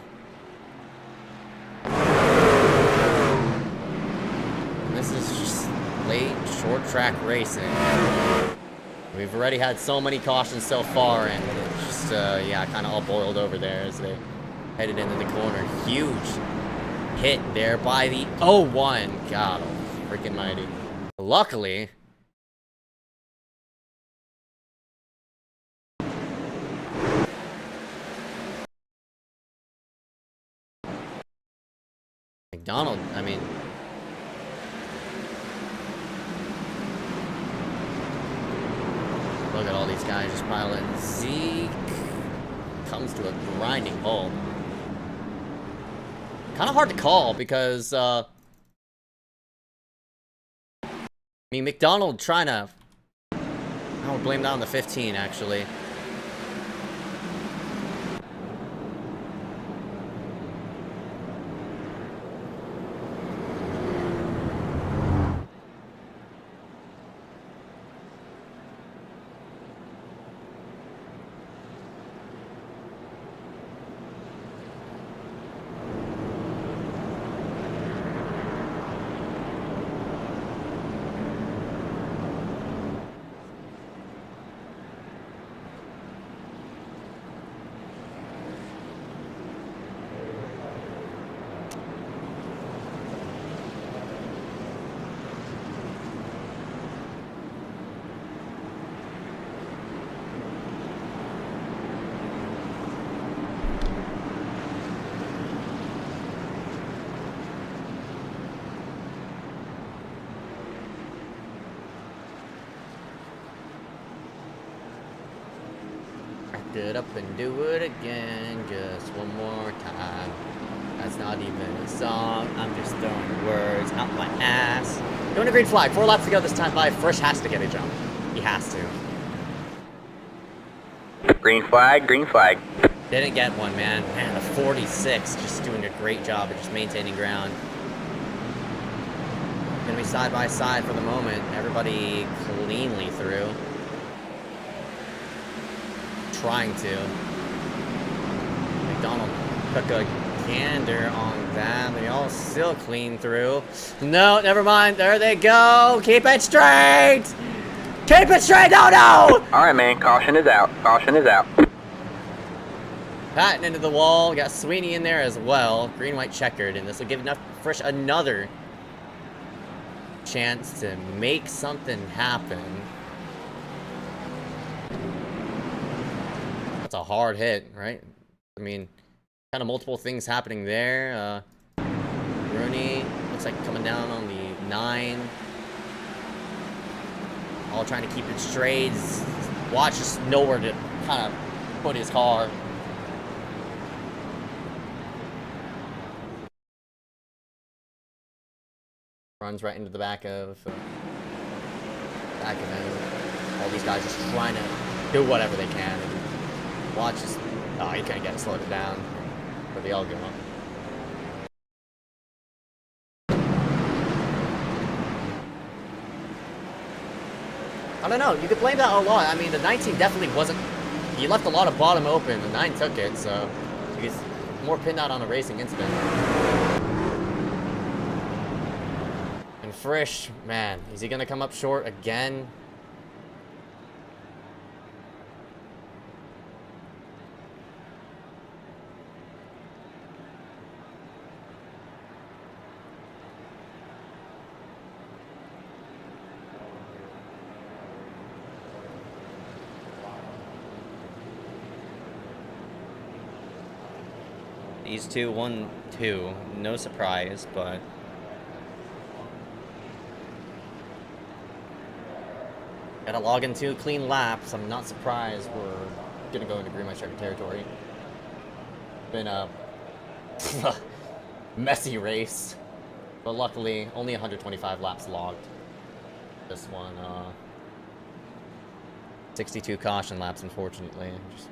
This is just late short track racing. We've already had so many cautions so far, and it's just yeah, kind of all boiled over there as they Headed into the corner. Huge hit there by the 0-1. God, freaking mighty. Luckily, McDonald, I mean, look at all these guys just piling. Zeke comes to a grinding halt. Kind of hard to call because, I mean, McDonald trying to, I would blame that on the 15, actually. It up and do it again just one more time. That's not even a song, I'm just throwing words out my ass. Doing a green flag, 4 laps to go this time by. Frisch has to get a jump. He has to. Green flag, green flag. Didn't get one, man. Man, the 46 just doing a great job of just maintaining ground. Gonna be side by side for the moment. Everybody cleanly through. Trying to. McDonald took a gander on that. They all still clean through. No, never mind. There they go. Keep it straight. Keep it straight. No, no. All right, man. Caution is out. Caution is out. Patton into the wall. Got Sweeney in there as well. Green, white, checkered. And this will give enough Frisch another chance to make something happen. That's a hard hit, right? I mean, kind of multiple things happening there. Rooney looks like coming down on the 9. All trying to keep it straight. Watch just nowhere to kind of put his car. Runs right into the back of him. All these guys just trying to do whatever they can. Watch this. Oh, you can't get it, slowed it down. Where they all go. I don't know. You could blame that a lot. I mean, the 19 definitely wasn't. He left a lot of bottom open. The 9 took it, so he's more pinned out on a racing incident. And Frisch, man, is he gonna come up short again? These two, 1-2, no surprise, but gotta log in 2 clean laps. I'm not surprised we're gonna go into green light checker territory. Been a messy race, but luckily only 125 laps logged. This one, 62 caution laps, unfortunately. Just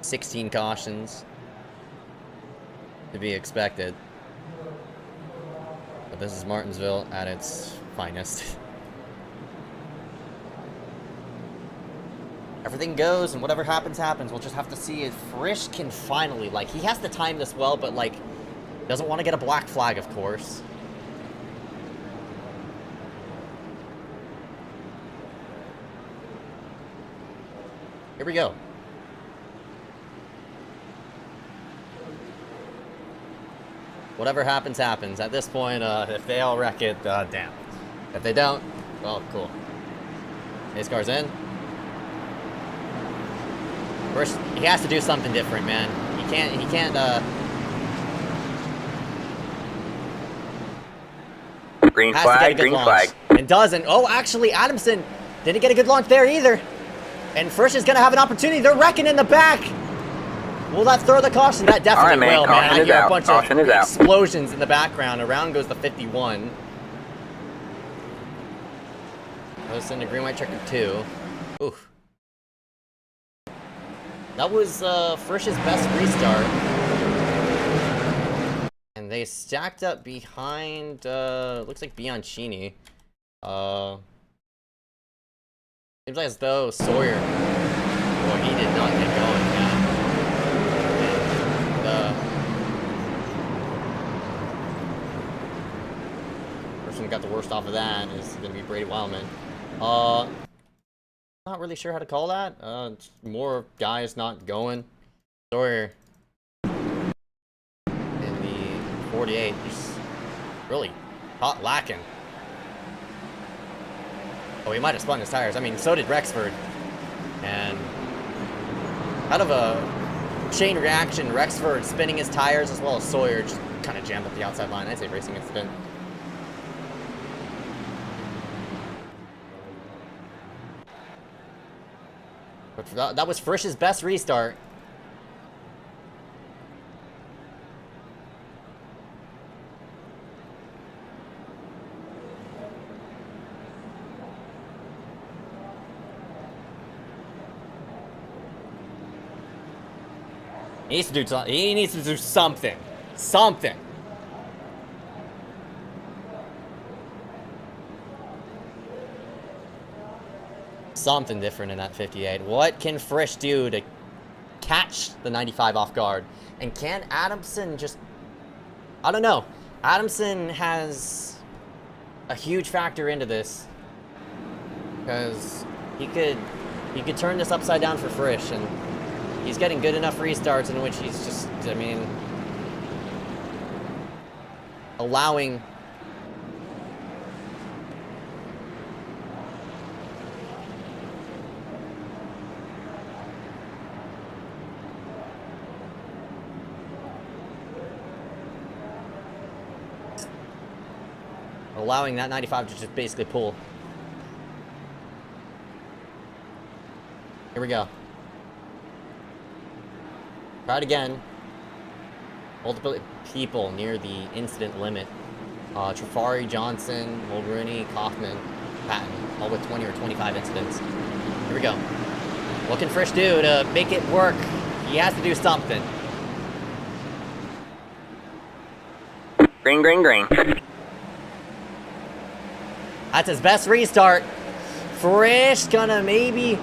16 cautions to be expected. But this is Martinsville at its finest. Everything goes, and whatever happens, happens. We'll just have to see if Frisch can finally, like, he has to time this well, but, like, doesn't want to get a black flag, of course. Here we go. whatever happens, happens. At this point, if they all wreck it, damn. If they don't, well, cool. iSCAR's in. First, he has to do something different, man. He can't, Green has to get a flag, good green launch. flag. And doesn't. Oh, actually, Adamson didn't get a good launch there either. And Frisch is going to have an opportunity. They're wrecking in the back. Will that throw the caution? That definitely man, will, man. caution I is hear a out. bunch Caution of is out. explosions in the background. Around goes the 51. Goes into green, white, checker 2. Oof. That was Frisch's best restart. And they stacked up behind, looks like Bianchini. Seems like as though Sawyer, well, he did not get going, yeah. Person who got the worst off of that is going to be Brady Wildman. Not really sure how to call that. It's more guys not going. Sawyer in the 48, he's really caught lacking. Oh, he might have spun his tires. I mean, so did Rexford. And out of a chain reaction, Rexford spinning his tires as well as Sawyer just kind of jammed up the outside line. I'd say racing incident. But that was Frisch's best restart. He needs to do something. He needs to do something. Something. Something different in that 58. What can Frisch do to catch the 95 off guard? And can Adamson just... I don't know. Adamson has a huge factor into this. Because he could turn this upside down for Frisch, and he's getting good enough restarts in which he's just, I mean, allowing that 95 to just basically pull. Here we go. Try it again. Multiple people near the incident limit. Trafari, Johnson, Mulrooney, Kaufman, Patton, all with 20 or 25 incidents. Here we go. What can Frisch do to make it work? He has to do something. Green, green, green. That's his best restart. Frisch gonna maybe...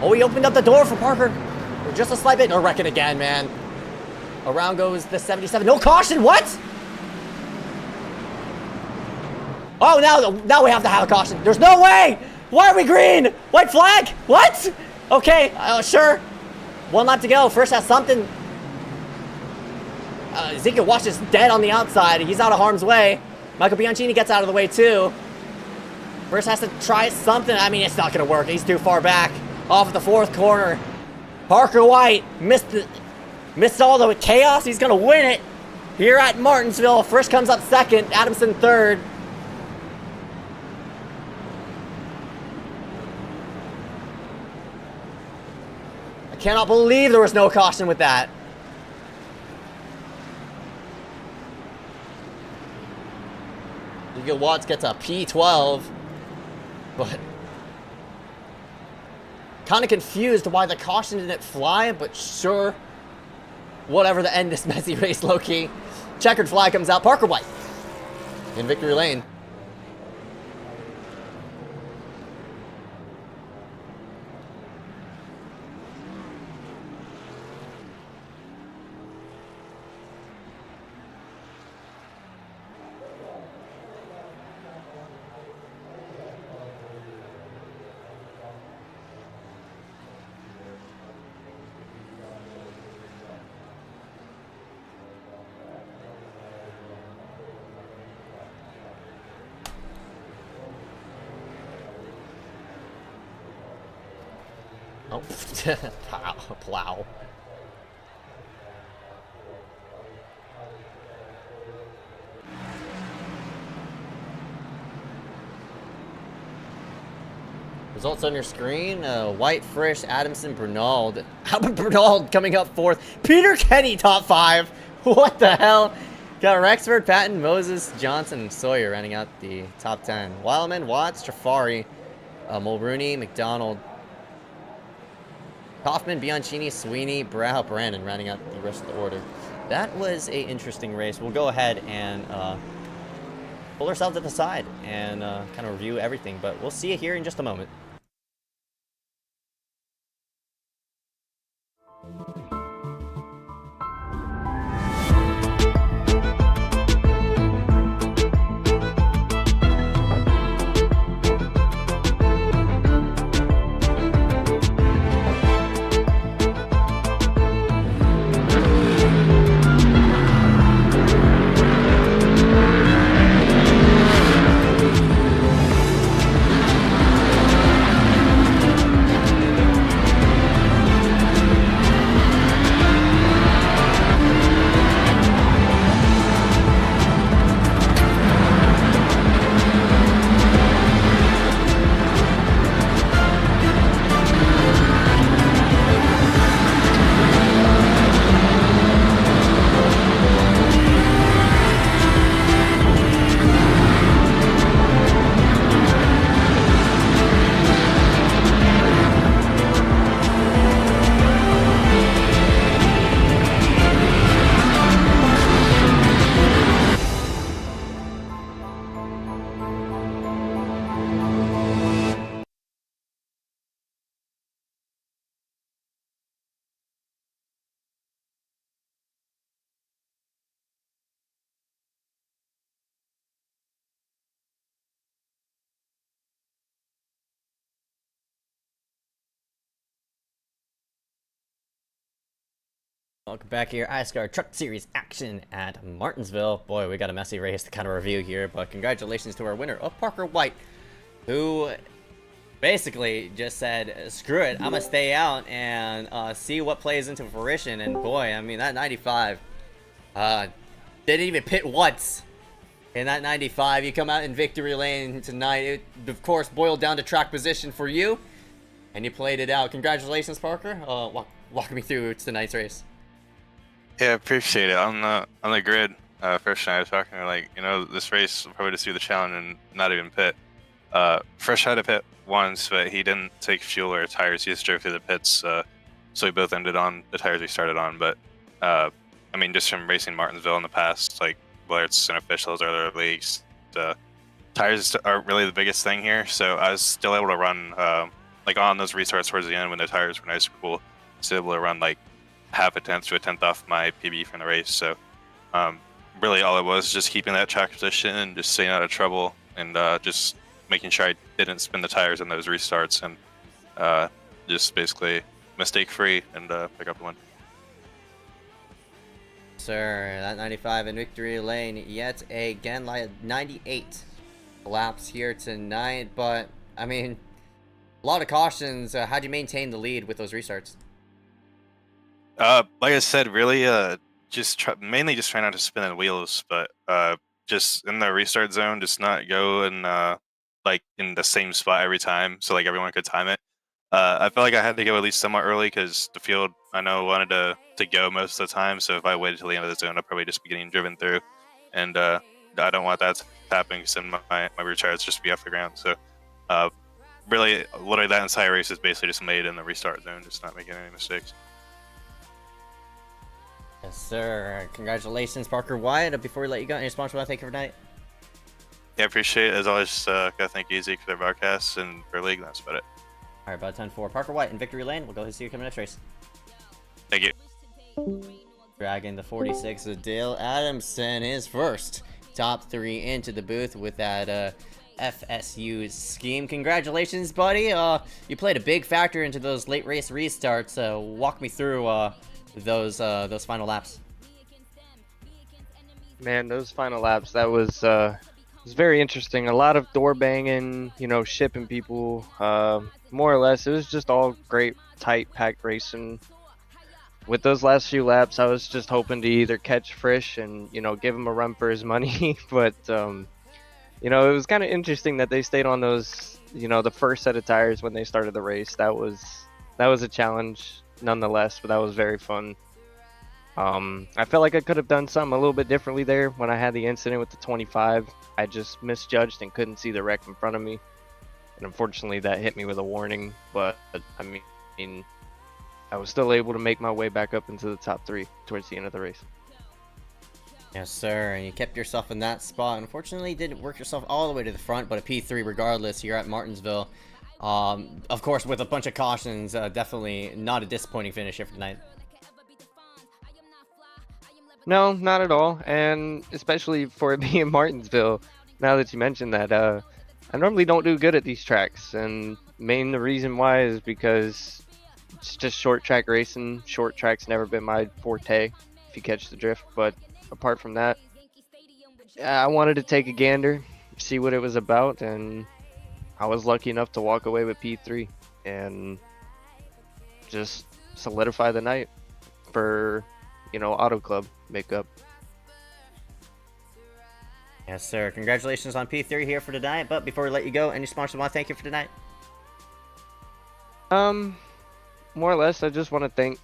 Oh, he opened up the door for Parker. Just a slight bit. No, wrecking again, man. Around goes the 77. No caution. What? Oh, now we have to have a caution. There's no way. Why are we green? White flag. What? Okay, sure. One lap to go. First has something. Ezekiel Wash is dead on the outside. He's out of harm's way. Michael Bianchini gets out of the way, too. First has to try something. I mean, it's not going to work. He's too far back. Off at the fourth corner. Parker White missed all the chaos. He's going to win it here at Martinsville. Frisch comes up second. Adamson third. I cannot believe there was no caution with that. Ezekiel Watts gets a P12. But kind of confused why the caution didn't fly, but sure. Whatever to end this messy race, low-key. Checkered flag comes out. Parker White in victory lane. Oh, plow. Results on your screen. White, Frisch, Adamson, Bernald. Albert Bernald coming up 4th. Peter Kenny top 5. What the hell? Got Rexford, Patton, Moses, Johnson, and Sawyer rounding out the top 10. Wildman, Watts, Trafari, Mulrooney, McDonald, Kaufman, Bianchini, Sweeney, Brow, Brandon rounding out the rest of the order. That was a interesting race. We'll go ahead and pull ourselves to the side and kind of review everything, but we'll see you here in just a moment. Welcome back here, iSCAR Truck Series action at Martinsville. Boy, we got a messy race to kind of review here, but congratulations to our winner, Parker White, who basically just said, screw it, I'm gonna stay out and see what plays into fruition. And boy, I mean, that 95 didn't even pit once. In that 95, you come out in victory lane tonight. It, of course, boiled down to track position for you, and you played it out. Congratulations, Parker. Walk me through tonight's race. Yeah, appreciate it. On the grid, Fresh and I was talking, like, you know, this race will probably just do the challenge and not even pit. Fresh had to pit once, but he didn't take fuel or tires. He just drove through the pits, so we both ended on the tires we started on. But I mean, just from racing Martinsville in the past, like whether it's in officials or other leagues, tires are really the biggest thing here. So I was still able to run like on those restarts towards the end when the tires were nice and cool. Still able to run like half a tenth to a tenth off my PB from the race. So really all it was just keeping that track position and just staying out of trouble and just making sure I didn't spin the tires in those restarts and just basically mistake free and pick up the win. Sir, that 95 in victory lane yet again, like 98 laps here tonight, but I mean, a lot of cautions. How'd you maintain the lead with those restarts? Like I said, really, mainly just trying not to spin the wheels, but just in the restart zone, just not go and like in the same spot every time, so like everyone could time it. I felt like I had to go at least somewhat early because the field I know wanted to go most of the time. So if I waited till the end of the zone, I'd probably just be getting driven through, and I don't want that to happen because then my rear tires just be off the ground. So really, literally that entire race is basically just made in the restart zone, just not making any mistakes. Yes, sir. Congratulations, Parker White. Before we let you go, any sponsor want to thank you for tonight? Yeah, appreciate it. As always, gotta thank Easy for their broadcasts and for league. That's about it. All right, about 10-4. Parker White in victory lane. We'll go ahead and see you coming next race. Thank you. Dragging the 46 of Dale Adamson is first. Top 3 into the booth with that FSU scheme. Congratulations, buddy. You played a big factor into those late race restarts. Walk me through those final laps. Man, those final laps, that was very interesting. A lot of door banging, you know, shipping people, more or less. It was just all great tight, packed racing. With those last few laps, I was just hoping to either catch Frisch and, you know, give him a run for his money. But, you know, it was kind of interesting that they stayed on those, you know, the first set of tires when they started the race. That was a challenge nonetheless, but that was very fun. I felt like I could have done something a little bit differently there when I had the incident with the 25. I just misjudged and couldn't see the wreck in front of me. And unfortunately, that hit me with a warning. But, I mean, I was still able to make my way back up into the top 3 towards the end of the race. Yes, sir, and you kept yourself in that spot. Unfortunately, you didn't work yourself all the way to the front, but a P3 regardless here at Martinsville. Of course, with a bunch of cautions, definitely not a disappointing finish here for tonight. No, not at all, and especially for it being Martinsville, now that you mentioned that, I normally don't do good at these tracks, and the reason why is because it's just short track racing. Short track's never been my forte, if you catch the drift, but apart from that, I wanted to take a gander, see what it was about, and I was lucky enough to walk away with P3 and just solidify the night for, you know, Auto Club makeup. Yes, sir. Congratulations on P3 here for tonight. But before we let you go, any sponsors want to thank you for tonight? More or less, I just want to thank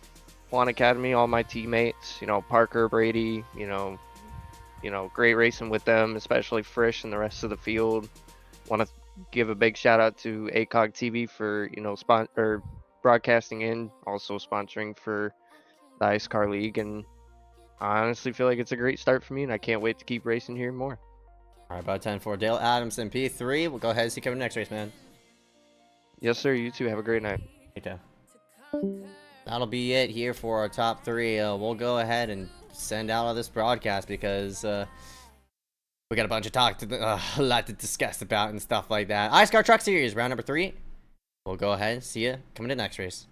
One Academy, all my teammates, you know, Parker, Brady, you know, great racing with them, especially Frisch and the rest of the field. Want to give a big shout out to ACOG TV for, you know, broadcasting in, also sponsoring for the iSCAR League, and I honestly feel like it's a great start for me, and I can't wait to keep racing here more. All right, about 10 for Dale Adamson, P3. We'll go ahead and see you coming next race, man. Yes, sir. You too. Have a great night. You too. That'll be it here for our top 3. We'll go ahead and send out of this broadcast because we got a bunch of a lot to discuss about and stuff like that. iSCAR Truck Series, round number 3. We'll go ahead and see you coming to the next race.